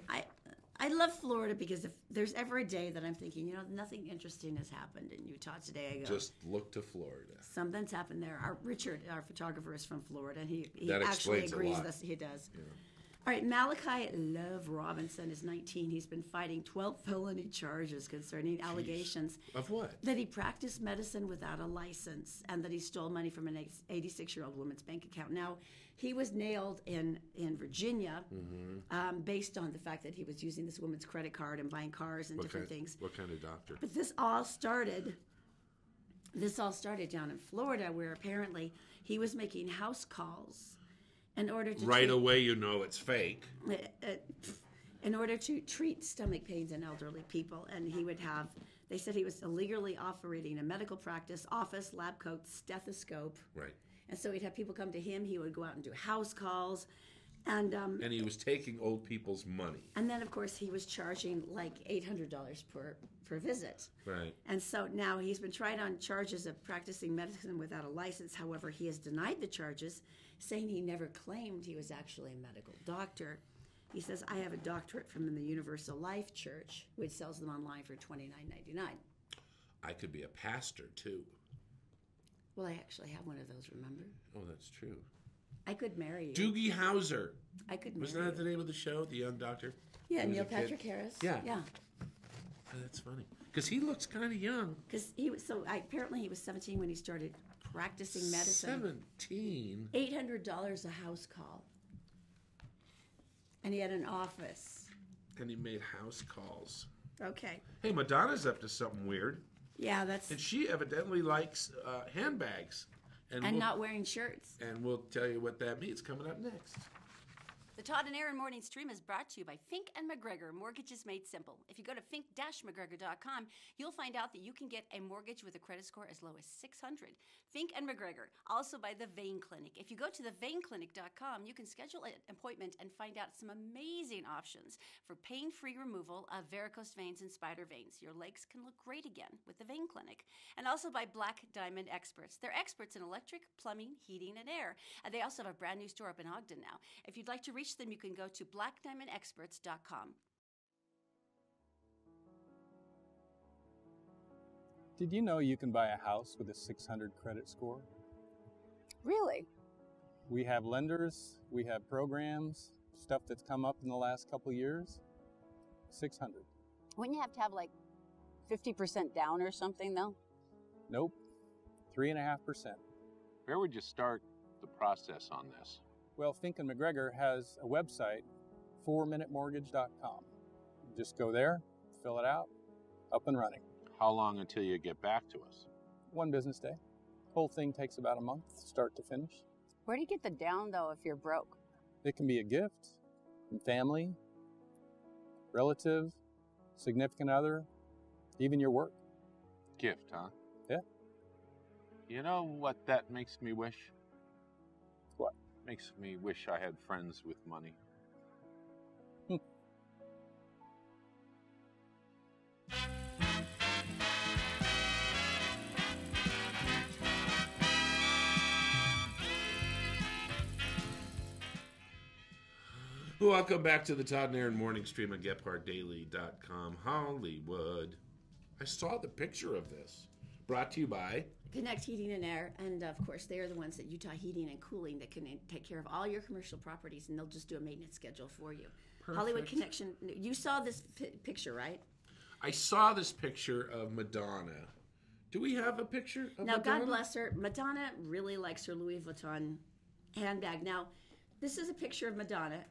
I love Florida because if there's ever a day that I'm thinking, nothing interesting has happened in Utah today, I go, just look to Florida. Something's happened there. Richard, our photographer, is from Florida, and he that actually agrees with us. He does. Yeah. All right, Malachi Love Robinson is 19. He's been fighting 12 felony charges concerning allegations of what? That he practiced medicine without a license and that he stole money from an 86-year-old woman's bank account. Now, he was nailed in Virginia based on the fact that he was using this woman's credit card and buying cars and different things. What kind of doctor? But this all started down in Florida, where apparently he was making house calls in order to away it's fake. In order to treat stomach pains in elderly people, and they said he was illegally operating a medical practice, office, lab coat, stethoscope. Right. And so he'd have people come to him. He would go out and do house calls, and he was taking old people's money. And then, of course, he was charging like $800 per visit. Right. And so now he's been tried on charges of practicing medicine without a license. However, he has denied the charges, saying he never claimed he was actually a medical doctor. He says, I have a doctorate from the Universal Life Church, which sells them online for $29.99. I could be a pastor, too. Well, I actually have one of those, remember? Oh, that's true. I could marry you. Doogie Howser. I could marry Wasn't that you. the name of the show, The Young Doctor? Yeah, He was Neil a kid. Patrick Harris. Yeah. Yeah. Oh, that's funny. Because he looks kind of young. Because apparently he was 17 when he started practicing medicine. 17? $800 a house call. And he had an office. And he made house calls. Okay. Hey, Madonna's up to something weird. Yeah, that's... And she evidently likes handbags. And not wearing shirts. And we'll tell you what that means coming up next. The Todd and Erin Morning Stream is brought to you by Fink & McGregor, Mortgages Made Simple. If you go to fink-mcgregor.com, you'll find out that you can get a mortgage with a credit score as low as 600. Fink & McGregor, also by the Vein Clinic. If you go to theveinclinic.com, you can schedule an appointment and find out some amazing options for pain-free removal of varicose veins and spider veins. Your legs can look great again with the Vein Clinic. And also by Black Diamond Experts. They're experts in electric, plumbing, heating, and air. They also have a brand new store up in Ogden now. If you'd like to reach them, you can go to blackdiamondexperts.com. Did you know you can buy a house with a 600 credit score? Really? We have lenders, we have programs, stuff that's come up in the last couple of years. 600. Wouldn't you have to have like 50% down or something, though? Nope. 3.5%. Where would you start the process on this? Well, Fink & McGregor has a website, 4minutemortgage.com. Just go there, fill it out, up and running. How long until you get back to us? 1 business day. Whole thing takes about a month, start to finish. Where do you get the down, though, if you're broke? It can be a gift from family, relative, significant other, even your work. Gift, huh? Yeah. You know what that makes me wish? What? Makes me wish I had friends with money. Welcome back to the Todd and Erin Morning Stream on GephartDaily.com. Hollywood. I saw the picture of this. Brought to you by Connect Heating and Air, and of course they are the ones at Utah Heating and Cooling that can take care of all your commercial properties, and they'll just do a maintenance schedule for you. Perfect. Hollywood Connection. You saw this picture, right? I saw this picture of Madonna. Do we have a picture of Now, Madonna? God bless her. Madonna really likes her Louis Vuitton handbag. Now, this is a picture of Madonna.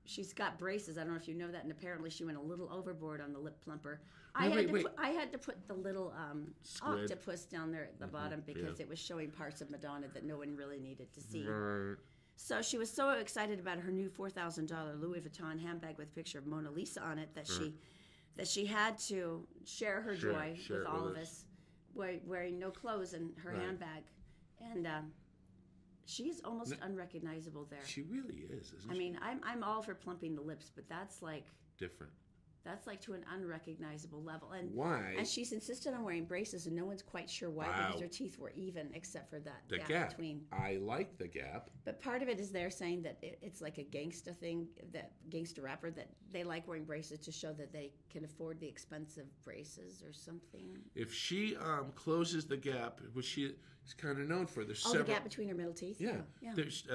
She's got braces. I don't know if you know that, and apparently she went a little overboard on the lip plumper. I had to put the little Squid. octopus down there at the bottom because it was showing parts of Madonna that no one really needed to see. Right. So she was so excited about her new $4,000 Louis Vuitton handbag with a picture of Mona Lisa on it that she had to share her joy with all of us, wearing no clothes and her handbag, and she is almost unrecognizable there. She really is, isn't she? I mean, I'm all for plumping the lips, but that's like different. That's like to an unrecognizable level. And why? And she's insisted on wearing braces, and no one's quite sure why, because her teeth were even, except for that gap between. I like the gap. But part of it is they're saying that it's like a gangsta thing, that gangsta rapper, that they like wearing braces to show that they can afford the expensive braces or something. If she closes the gap, which she is kind of known for, there's several. The gap between her middle teeth. Yeah. There's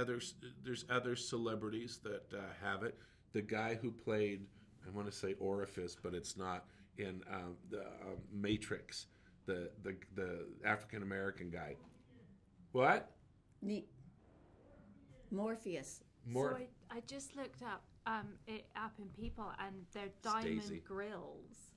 other celebrities that have it. The guy who played, I want to say Orifice, but it's not, in the Matrix, the African American guy. What? Neat. Morpheus. So I just looked up it up in People, and they're diamond grills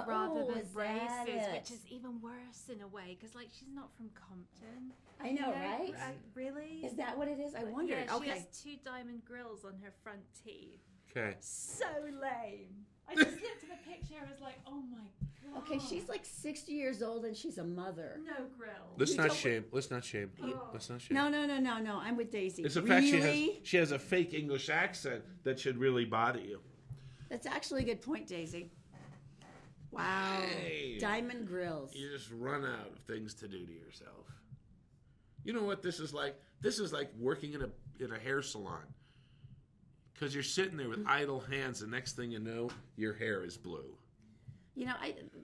rather than braces, which is even worse in a way, because like she's not from Compton. I know, right? Really? Is that what it is? I wondered. Yeah, she has 2 diamond grills on her front teeth. Okay. So lame. I just looked at the picture. I was like, oh my god. Okay, she's like 60 years old and she's a mother. No grill. Let's not shame. Let's not shame. No. I'm with Daisy. It's the fact she has a fake English accent that should really bother you. That's actually a good point, Daisy. Wow. Hey, diamond grills. You just run out of things to do to yourself. You know what this is like? This is like working in a hair salon. Because you're sitting there with idle hands, and next thing you know, your hair is blue. You know,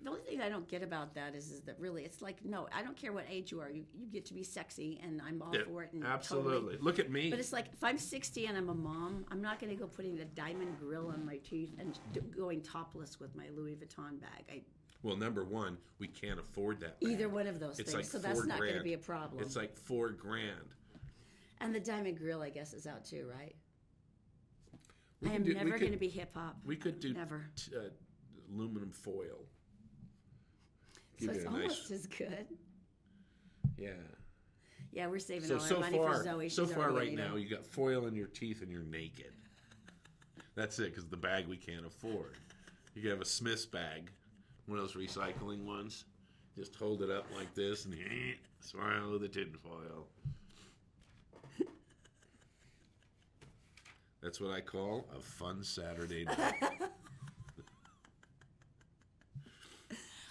the only thing I don't get about that is that really it's like, no, I don't care what age you are. You get to be sexy, and I'm all for it. And absolutely. Totally. Look at me. But it's like, if I'm 60 and I'm a mom, I'm not going to go putting a diamond grill on my teeth and going topless with my Louis Vuitton bag. Well, number one, we can't afford that bag. Either one of those things, like so that's not going to be a $4,000. problem. It's like $4,000. And the diamond grill, I guess, is out too, right? I am never going to be hip-hop. We could do never. Aluminum foil. So it's almost as good. Yeah. Yeah, we're saving all our money for Zoe. So far right now, you got foil in your teeth and you're naked. That's it, because the bag we can't afford. You can have a Smith's bag, one of those recycling ones. Just hold it up like this and swallow the tin foil. That's what I call a fun Saturday night.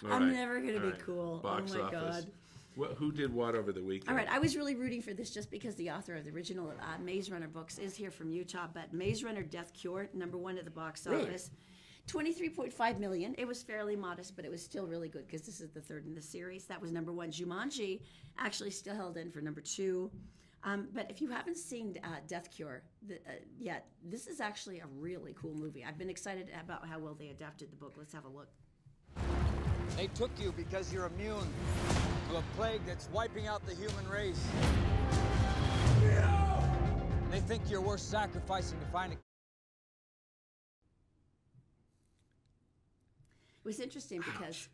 I'm never going to be cool. Box oh, my office. God. Who did what over the weekend? All right, I was really rooting for this just because the author of the original Maze Runner books is here from Utah, but Maze Runner Death Cure, #1 at the box office. 23.5 million. It was fairly modest, but it was still really good because this is the third in the series. That was #1. Jumanji actually still held in for #2. But if you haven't seen Death Cure yet, this is actually a really cool movie. I've been excited about how well they adapted the book. Let's have a look. They took you because you're immune to a plague that's wiping out the human race. No! They think you're worth sacrificing to find a... It was interesting because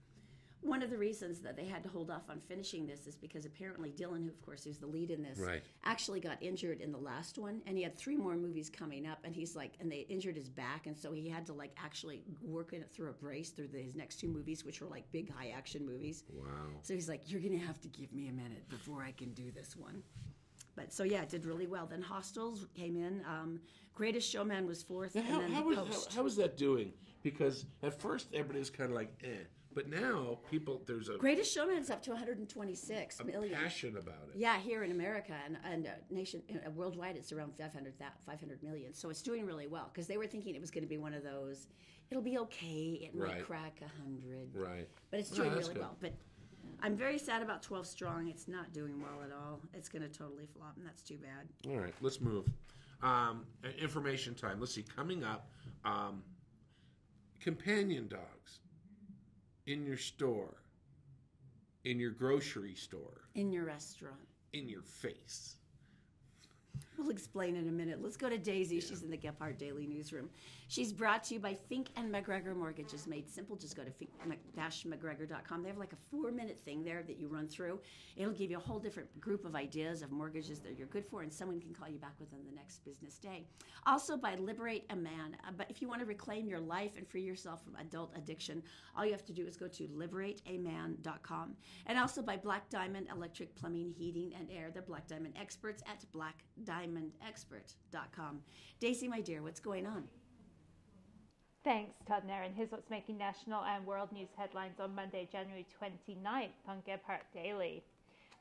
one of the reasons that they had to hold off on finishing this is because apparently Dylan, who of course is the lead in this, actually got injured in the last one, and he had 3 more movies coming up, and he's like, and they injured his back, and so he had to like actually work it through a brace through his next 2 movies, which were like big high action movies. Wow. So he's like, you're gonna have to give me a minute before I can do this one. But so yeah, it did really well. Then Hostels came in. Greatest Showman was 4th, and then The Post. How is that doing? Because at first everybody was kind of like, but now there's a Greatest Showman's up to 126 million. Passion about it. Yeah, here in America and worldwide, it's around 500 million. So it's doing really well because they were thinking it was going to be one of those. It'll be okay. It might crack 100. Right. But it's doing really well. But I'm very sad about 12 Strong. It's not doing well at all. It's going to totally flop, and that's too bad. All right, let's move. Information time. Let's see. Coming up, companion dogs. In your store, in your grocery store, in your restaurant, in your face. We'll explain in a minute. Let's go to Daisy. She's in the Gephardt Daily Newsroom. She's brought to you by Fink and McGregor Mortgages. Made simple. Just go to fink-mcgregor.com. They have like a 4-minute thing there that you run through. It'll give you a whole different group of ideas of mortgages that you're good for, and someone can call you back within the next business day. Also by Liberate a Man. But if you want to reclaim your life and free yourself from adult addiction, all you have to do is go to liberateaman.com. And also by Black Diamond Electric Plumbing, Heating, and Air. They're Black Diamond experts at blackdiamondexpert.com. Daisy, my dear, what's going on? Thanks, Todd and Erin. Here's what's making national and world news headlines on Monday, January 29th on Gephardt Daily.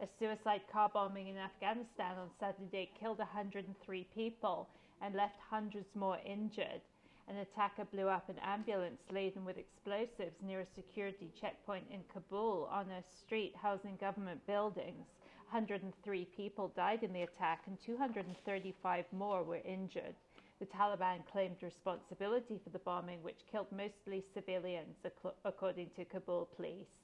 A suicide car bombing in Afghanistan on Saturday killed 103 people and left hundreds more injured. An attacker blew up an ambulance laden with explosives near a security checkpoint in Kabul on a street housing government buildings. 103 people died in the attack and 235 more were injured. The Taliban claimed responsibility for the bombing, which killed mostly civilians, according to Kabul police.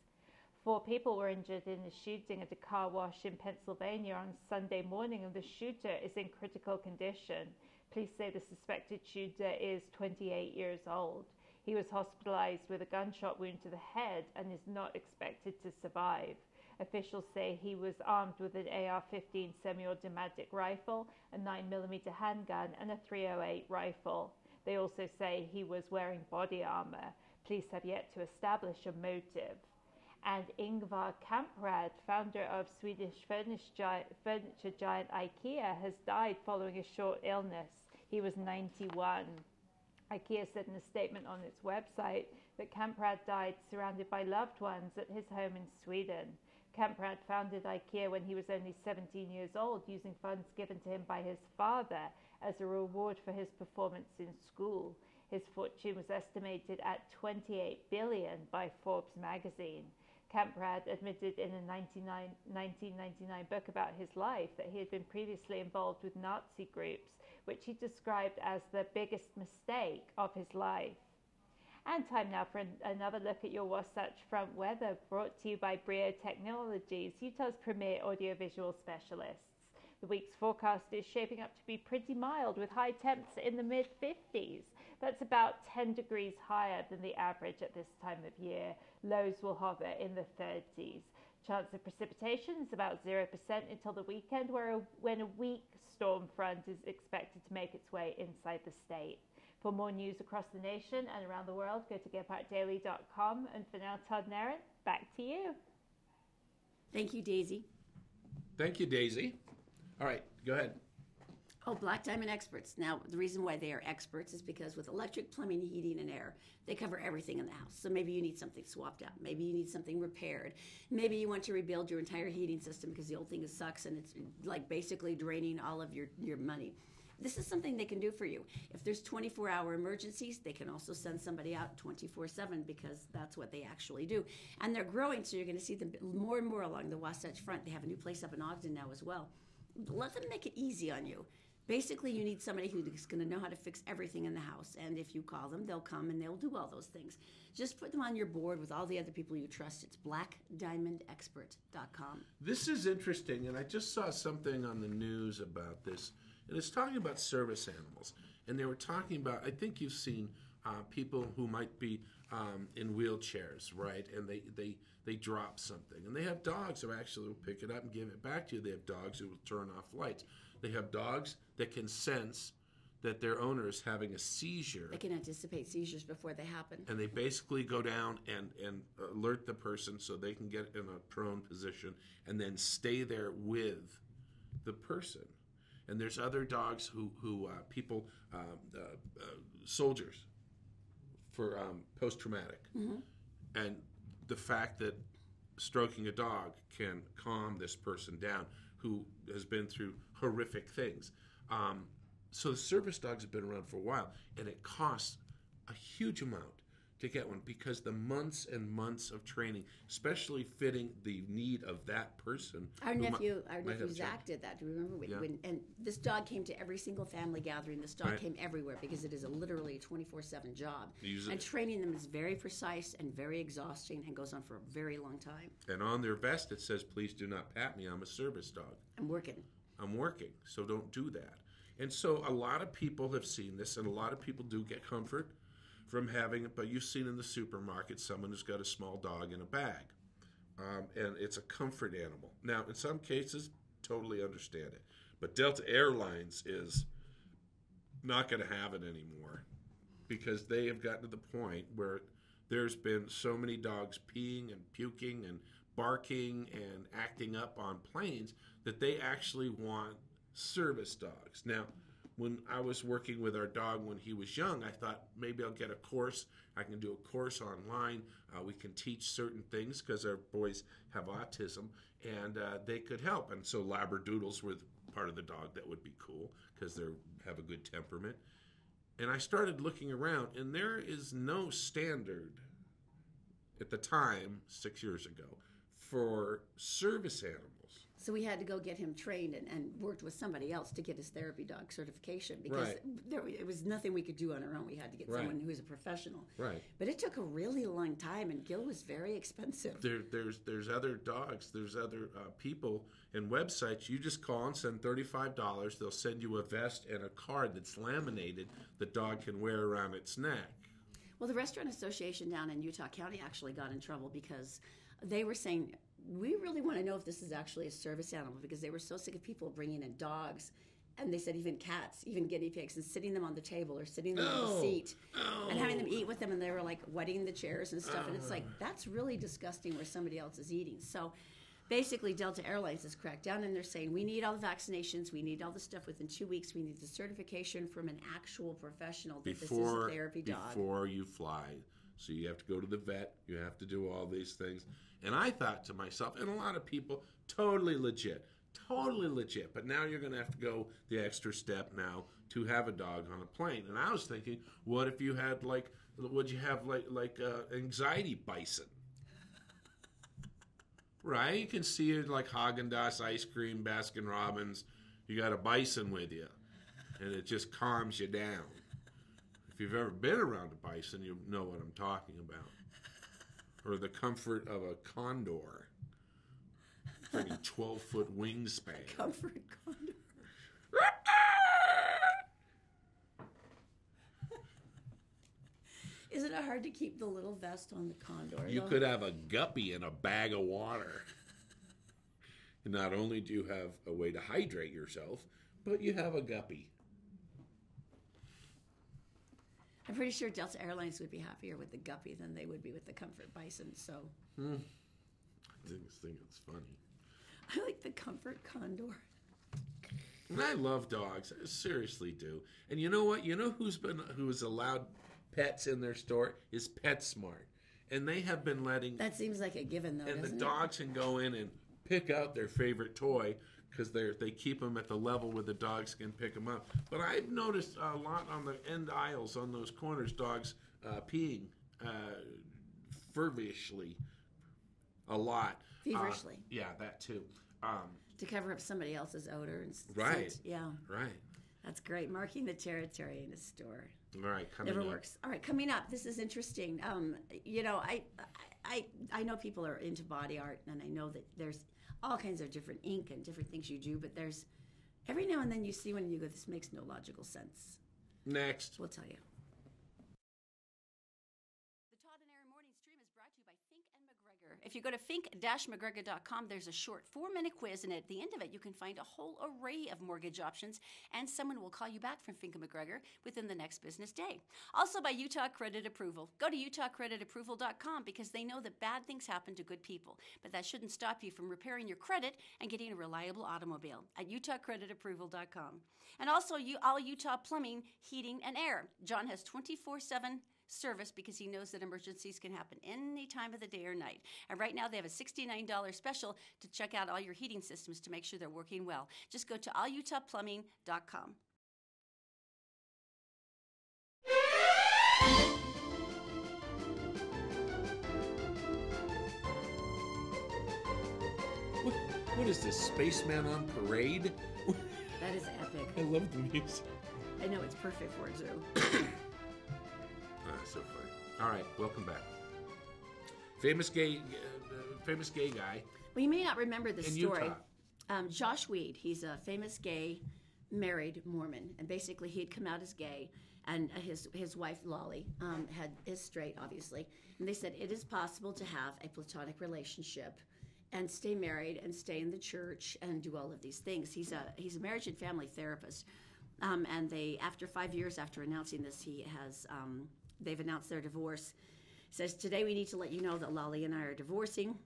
4 people were injured in a shooting at a car wash in Pennsylvania on Sunday morning, and the shooter is in critical condition. Police say the suspected shooter is 28 years old. He was hospitalized with a gunshot wound to the head and is not expected to survive. Officials say he was armed with an AR-15 semi-automatic rifle, a 9mm handgun, and a .308 rifle. They also say he was wearing body armor. Police have yet to establish a motive. And Ingvar Kamprad, founder of Swedish furniture giant IKEA, has died following a short illness. He was 91. IKEA said in a statement on its website that Kamprad died surrounded by loved ones at his home in Sweden. Kamprad founded IKEA when he was only 17 years old, using funds given to him by his father as a reward for his performance in school. His fortune was estimated at $28 billion by Forbes magazine. Camp Brad admitted in a 1999 book about his life that he had been previously involved with Nazi groups, which he described as the biggest mistake of his life. And time now for another look at your Wasatch Front weather, brought to you by Brio Technologies, Utah's premier audiovisual specialists. The week's forecast is shaping up to be pretty mild, with high temps in the mid-50s. That's about 10 degrees higher than the average at this time of year. Lows will hover in the 30s. Chance of precipitation is about 0% until the weekend, when a weak storm front is expected to make its way inside the state. For more news across the nation and around the world, go to GetPartDaily.com. And for now, Todd and Erin, back to you. Thank you, Daisy. Thank you, Daisy. All right, go ahead. Oh, Black Diamond Experts. Now, the reason why they are experts is because with electric, plumbing, heating, and air, they cover everything in the house. So maybe you need something swapped out. Maybe you need something repaired. Maybe you want to rebuild your entire heating system because the old thing sucks and it's like basically draining all of your money. This is something they can do for you. If there's 24-hour emergencies, they can also send somebody out 24/7 because that's what they actually do. And they're growing, so you're going to see them more and more along the Wasatch Front. They have a new place up in Ogden now as well. Let them make it easy on you. Basically, you need somebody who's going to know how to fix everything in the house. And if you call them, they'll come and they'll do all those things. Just put them on your board with all the other people you trust. It's blackdiamondexpert.com. This is interesting, and I just saw something on the news about this. And it's talking about service animals. And they were talking about, I think you've seen people who might be in wheelchairs, right? And they drop something. And they have dogs who actually will pick it up and give it back to you. They have dogs who will turn off lights. They have dogs that can sense that their owner is having a seizure. They can anticipate seizures before they happen. And they basically go down and alert the person so they can get in a prone position and then stay there with the person. And there's other dogs who soldiers for post-traumatic. Mm-hmm. And the fact that stroking a dog can calm this person down who has been through horrific things. So the service dogs have been around for a while, and it costs a huge amount to get one because the months and months of training, especially fitting the need of that person. Our nephew Zach did that. Do you remember? And this dog came to every single family gathering. This dog came everywhere because it is literally a 24/7 job. And training them is very precise and very exhausting and goes on for a very long time. And on their vest it says, "Please do not pat me. I'm a service dog. I'm working, so don't do that." And so a lot of people have seen this, and a lot of people do get comfort from having it, but you've seen in the supermarket someone who's got a small dog in a bag, and it's a comfort animal. Now, in some cases, totally understand it, but Delta Airlines is not going to have it anymore because they have gotten to the point where there's been so many dogs peeing and puking and barking and acting up on planes that they actually want service dogs. Now, when I was working with our dog when he was young, I thought maybe I'll get a course. I can do a course online. We can teach certain things because our boys have autism, and they could help. And so Labradoodles were part of the dog that would be cool because they have a good temperament. And I started looking around, and there is no standard at the time, 6 years ago, for service animals. So we had to go get him trained and worked with somebody else to get his therapy dog certification because it was nothing we could do on our own. We had to get someone who's a professional. Right. But it took a really long time, and Gil was very expensive. There's other dogs. There's other people and websites. You just call and send $35. They'll send you a vest and a card that's laminated the dog can wear around its neck. Well, the Restaurant Association down in Utah County actually got in trouble because they were saying, we really want to know if this is actually a service animal because they were so sick of people bringing in dogs, and they said even cats, even guinea pigs, and sitting them on the table or sitting them on the seat and having them eat with them, and they were like wetting the chairs and stuff, and it's like, that's really disgusting where somebody else is eating. So basically Delta Airlines has cracked down, and they're saying we need all the vaccinations, we need all the stuff within 2 weeks, we need the certification from an actual professional that this is a therapy dog. Before you fly. So you have to go to the vet, you have to do all these things. And I thought to myself, and a lot of people, totally legit. But now you're going to have to go the extra step now to have a dog on a plane. And I was thinking, what if you had would you have anxiety bison? Right? You can see it like Haagen-Dazs ice cream, Baskin Robbins. You got a bison with you, and it just calms you down. If you've ever been around a bison, you know what I'm talking about. Or the comfort of a condor. Freaking 12-foot wingspan. Comfort condor. Isn't it hard to keep the little vest on the condor? You could have a guppy in a bag of water. And not only do you have a way to hydrate yourself, but you have a guppy. I'm pretty sure Delta Airlines would be happier with the guppy than they would be with the Comfort Bison. So I think it's funny. I like the Comfort Condor. And I love dogs. I seriously do. And you know what? You know who's allowed pets in their store is PetSmart. And they have been letting... That seems like a given, though, and doesn't the dogs can go in and pick out their favorite toy because they keep them at the level where the dogs can pick them up. But I've noticed a lot on the end aisles, on those corners, dogs peeing fervishly a lot. Feverishly. Yeah, that too. To cover up somebody else's odor. And right. Scent. Yeah. Right. That's great. Marking the territory in a store. All right, coming Never up. works. All right, coming up. This is interesting. I know people are into body art, and I know that there's all kinds of different ink and different things you do, but there's every now and then you see one and you go, this makes no logical sense. Next. We'll tell you. The Todd and Erin Morning Stream is brought to you by Fink and McGregor. If you go to fink-mcgregor.com, there's a short 4-minute quiz, and at the end of it, you can find a whole array of mortgage options, and someone will call you back from Fink and McGregor within the next business day. Also by Utah Credit Approval. Go to utahcreditapproval.com because they know that bad things happen to good people, but that shouldn't stop you from repairing your credit and getting a reliable automobile at utahcreditapproval.com. And also all Utah Plumbing, Heating, and Air. John has 24/7 service because he knows that emergencies can happen any time of the day or night. And right now they have a $69 special to check out all your heating systems to make sure they're working well. Just go to allutahplumbing.com. What is this, Spaceman on Parade? That is epic. I love the music. I know, it's perfect for a zoo. So funny. All right, welcome back. Famous gay guy. Well, you may not remember this in story. Utah. Josh Weed, he's a famous gay married Mormon, and basically he had come out as gay, and his wife Lolly is straight, obviously, and they said it is possible to have a platonic relationship and stay married and stay in the church and do all of these things. He's a marriage and family therapist, and after 5 years after announcing this, they've announced their divorce. He says, today we need to let you know that Lolly and I are divorcing.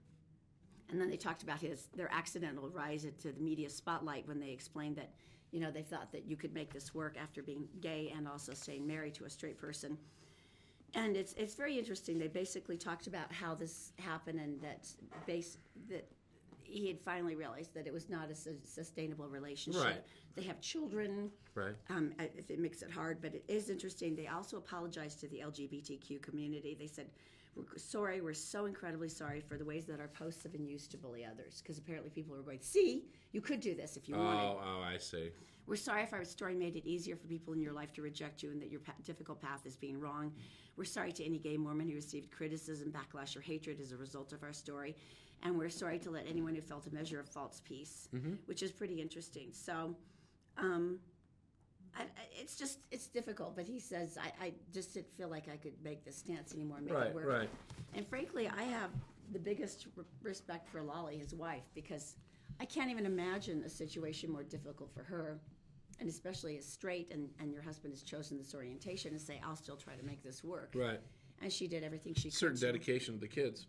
And then they talked about their accidental rise into the media spotlight when they explained that, they thought that you could make this work after being gay and also staying married to a straight person. And it's very interesting. They basically talked about how this happened and that he had finally realized that it was not a sustainable relationship. Right. They have children. Right. If it makes it hard, but it is interesting. They also apologized to the LGBTQ community. They said, we're so incredibly sorry for the ways that our posts have been used to bully others, because apparently people were going, see, you could do this if you wanted. Oh, I see. We're sorry if our story made it easier for people in your life to reject you and that your difficult path is being wrong. We're sorry to any gay Mormon who received criticism, backlash, or hatred as a result of our story. And we're sorry to let anyone who felt a measure of false peace, which is pretty interesting. So it's difficult. But he says, I just didn't feel like I could make this stance anymore and make it work. Right. And frankly, I have the biggest respect for Lolly, his wife, because I can't even imagine a situation more difficult for her, and especially as straight and your husband has chosen this orientation, and say, I'll still try to make this work. Right. And she did everything she could. Certain dedication to the kids.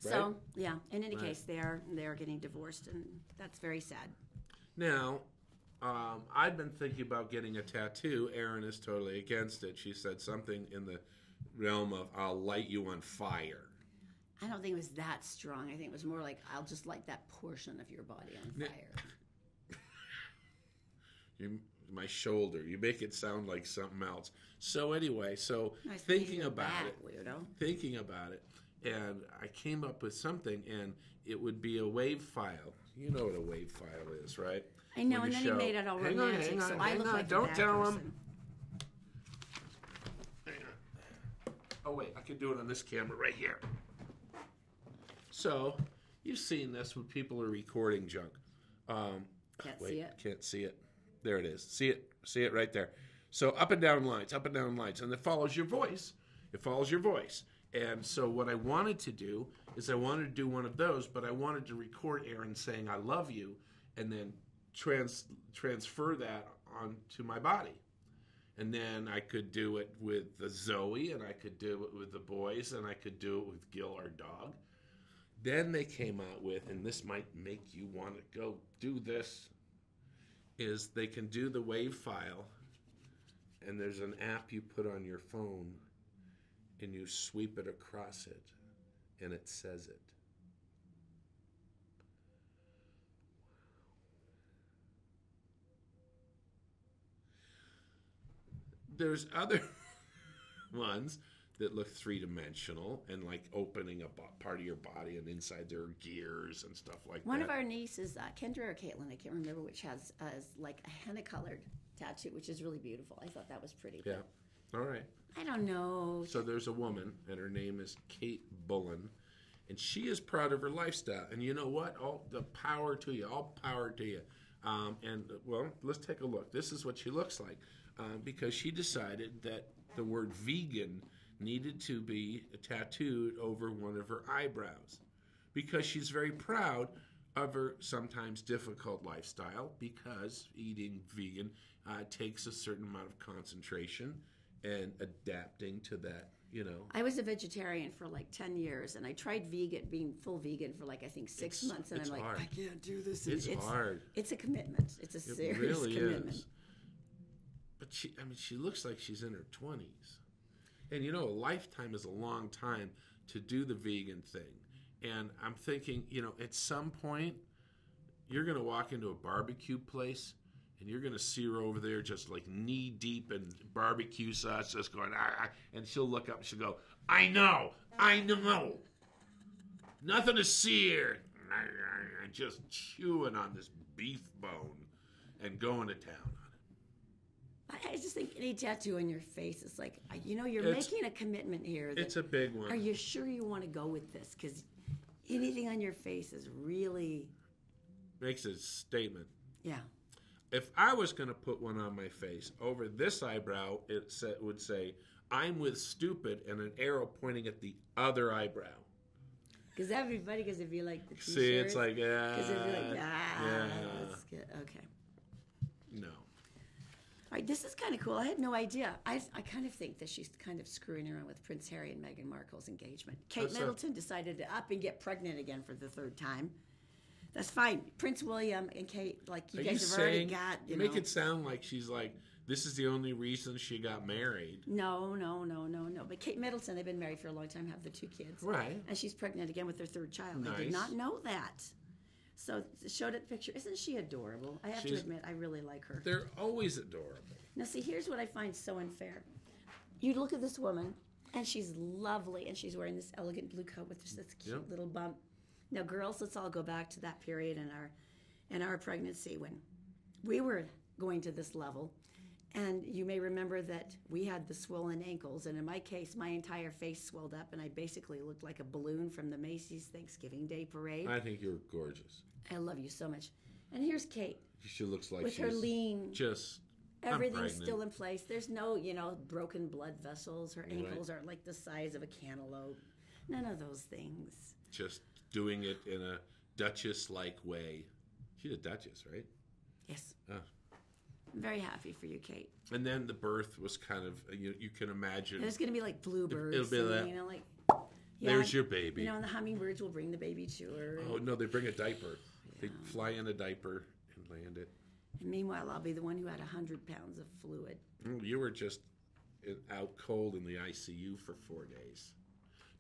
Right? So, yeah, in any case, they are getting divorced, and that's very sad. Now, I've been thinking about getting a tattoo. Erin is totally against it. She said something in the realm of, I'll light you on fire. I don't think it was that strong. I think it was more like, I'll just light that portion of your body on fire. my shoulder. You make it sound like something else. So anyway, Nice thinking about back, it, weirdo. and I came up with something, and it would be a wave file. You know what a wave file is, right? I know, and then he made it all romantic, so I look like a bad person. Hang on. Oh wait, I can do it on this camera right here. So, you've seen this when people are recording junk. See it. Can't see it. There it is. See it right there. So up and down lines, and it follows your voice. And so what I wanted to do is I wanted to do one of those, but I wanted to record Erin saying I love you, and then transfer that onto my body. And then I could do it with the Zoe, and I could do it with the boys, and I could do it with Gil, our dog. Then they came out with, and this might make you want to go do this, is they can do the wave file, and there's an app you put on your phone, and you sweep it across it, and it says it. There's other ones that look three-dimensional and like opening a part of your body, and inside there are gears and stuff like that. One of our nieces, Kendra or Caitlin, I can't remember which, has like a henna-colored tattoo, which is really beautiful. I thought that was pretty. Yeah. All right. I don't know. So there's a woman, and her name is Kate Bullen, and she is proud of her lifestyle. And you know what? All the power to you. All power to you. Well, let's take a look. This is what she looks like, because she decided that the word vegan needed to be tattooed over one of her eyebrows, because she's very proud of her sometimes difficult lifestyle, because eating vegan takes a certain amount of concentration and adapting to that, you know. I was a vegetarian for like 10 years, and I tried being full vegan for like, I think 6 months, and I'm like, hard. I can't do this. It's hard. It's a commitment. It's a serious really commitment. Is. But she looks like she's in her 20s. And you know, a lifetime is a long time to do the vegan thing. And I'm thinking, you know, at some point, you're going to walk into a barbecue place, and you're going to see her over there just like knee deep in barbecue sauce, just going, and she'll look up and she'll go, I know. Nothing to see here. Just chewing on this beef bone and going to town. I just think any tattoo on your face is like, you know, you're making a commitment here. It's a big one. Are you sure you want to go with this? Because anything on your face is really... makes a statement. Yeah. If I was going to put one on my face, over this eyebrow, it would say, I'm with stupid, and an arrow pointing at the other eyebrow. Because that'd be funny, because it'd be like the t-shirt. See, it's like, Because it'd be like, yeah. That's good. Okay. No. All right, this is kind of cool. I had no idea. I kind of think that she's kind of screwing around with Prince Harry and Meghan Markle's engagement. Kate Middleton decided to up and get pregnant again for the third time. That's fine. Prince William and Kate, like, you guys have already got, you make it sound like she's like, this is the only reason she got married. No. But Kate Middleton, they've been married for a long time, have the 2 kids. Right. And she's pregnant again with their 3rd child. Nice. I did not know that. So showed it picture. Isn't she adorable? I have to admit, I really like her. They're always adorable. Now, see, here's what I find so unfair. You look at this woman, and she's lovely, and she's wearing this elegant blue coat with just this cute little bump. Now, girls, let's all go back to that period in our pregnancy when we were going to this level. And you may remember that we had the swollen ankles, and in my case, my entire face swelled up, and I basically looked like a balloon from the Macy's Thanksgiving Day Parade. I think you're gorgeous. I love you so much. And here's Kate. She looks like with her lean. Just everything's still in place. There's no, broken blood vessels. Her ankles aren't like the size of a cantaloupe. None of those things. Just doing it in a Duchess-like way. She's a Duchess, right? Yes. Oh. I'm very happy for you, Kate. And then the birth was kind of, you can imagine. There's going to be like bluebirds. It'll be that. There's your baby. And the hummingbirds will bring the baby to her. Oh, no, they bring a diaper. Yeah. They fly in a diaper and land it. And meanwhile, I'll be the one who had 100 pounds of fluid. You were just out cold in the ICU for 4 days.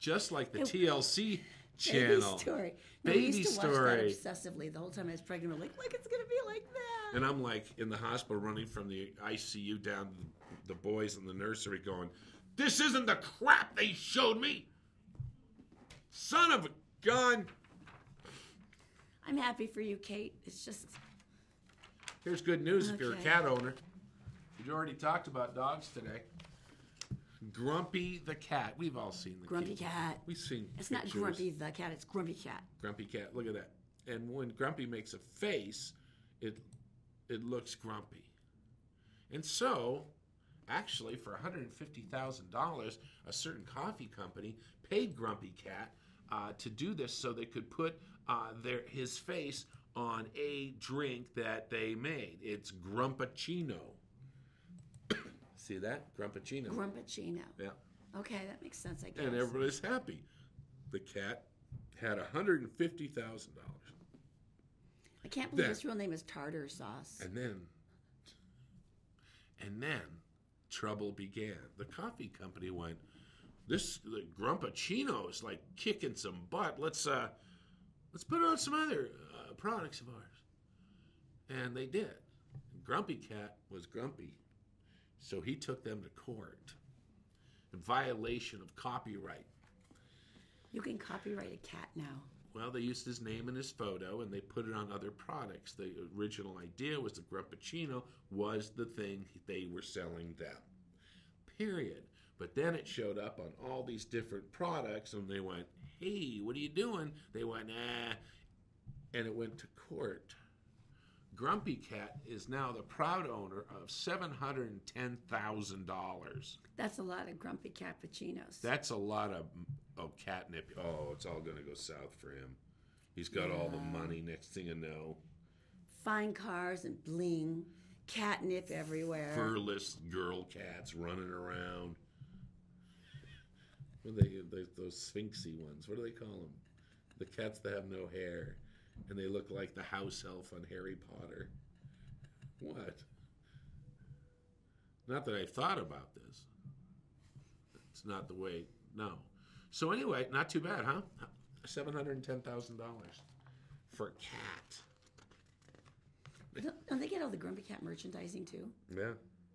Just like the TLC channel. Baby Story. Baby we used to Story. watch that obsessively the whole time I was pregnant. We're like, look, it's going to be like that. And I'm like in the hospital running from the ICU down to the boys in the nursery going, this isn't the crap they showed me. Son of a gun. I'm happy for you, Kate. It's just... Here's good news if you're a Okay. cat owner. We already talked about dogs today. Grumpy the cat. We've all seen the Grumpy cat. We've seen It's not pictures. Grumpy the cat, it's Grumpy Cat. Grumpy cat. Look at that. And when Grumpy makes a face, it looks grumpy. And so, actually, for $150,000, a certain coffee company paid Grumpy Cat to do this so they could put his face on a drink that they made. It's Grumpachino. See that? Grumpachino. Grumpachino. Yeah. Okay, that makes sense, I guess. And everybody's happy. The cat had $150,000. I can't believe his real name is Tartar Sauce. And then trouble began. The coffee company went, the Grumpachino is like kicking some butt. Let's put out some other products of ours. And they did. Grumpy Cat was grumpy. So he took them to court in violation of copyright. You can copyright a cat now. Well, they used his name and his photo, and they put it on other products. The original idea was the Grumpachino was the thing they were selling them. Period. But then it showed up on all these different products, and they went, hey, what are you doing? They went, nah. And it went to court. Grumpy Cat is now the proud owner of $710,000. That's a lot of Grumpy Cappuccinos. That's a lot of catnip. Oh, it's all going to go south for him. He's got all the money, next thing you know. Fine cars and bling. Catnip everywhere. Furless girl cats running around. What are they, those sphinxy ones. What do they call them? The cats that have no hair. And they look like the house elf on Harry Potter. What? Not that I've thought about this. It's not the way, no. So anyway, not too bad, huh? $710,000 for a cat. Don't they get all the Grumpy Cat merchandising too? Yeah.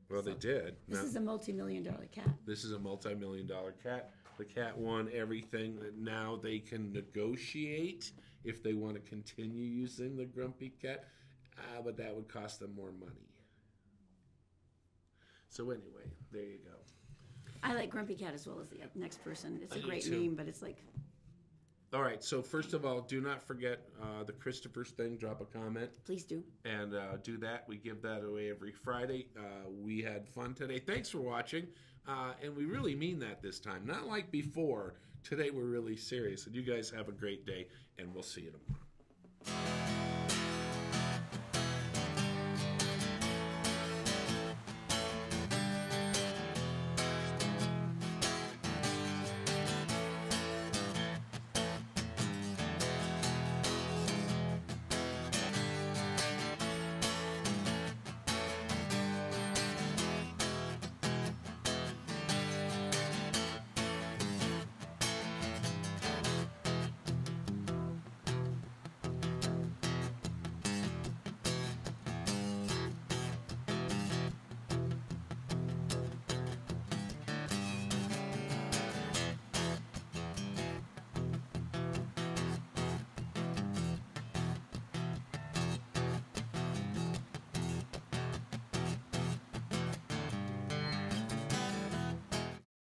Well, they did. This is a multi-million-dollar cat. This is a multi-million-dollar cat. The cat won everything. Now they can negotiate if they want to continue using the Grumpy Cat, but that would cost them more money. So anyway, there you go. I like Grumpy Cat as well as the next person. It's a do great too. name, but it's like... All right, so first of all, do not forget the Christopher's thing. Drop a comment. Please do. And do that. We give that away every Friday. We had fun today. Thanks for watching. And we really mean that this time. Not like before. Today we're really serious. And you guys have a great day, and we'll see you tomorrow.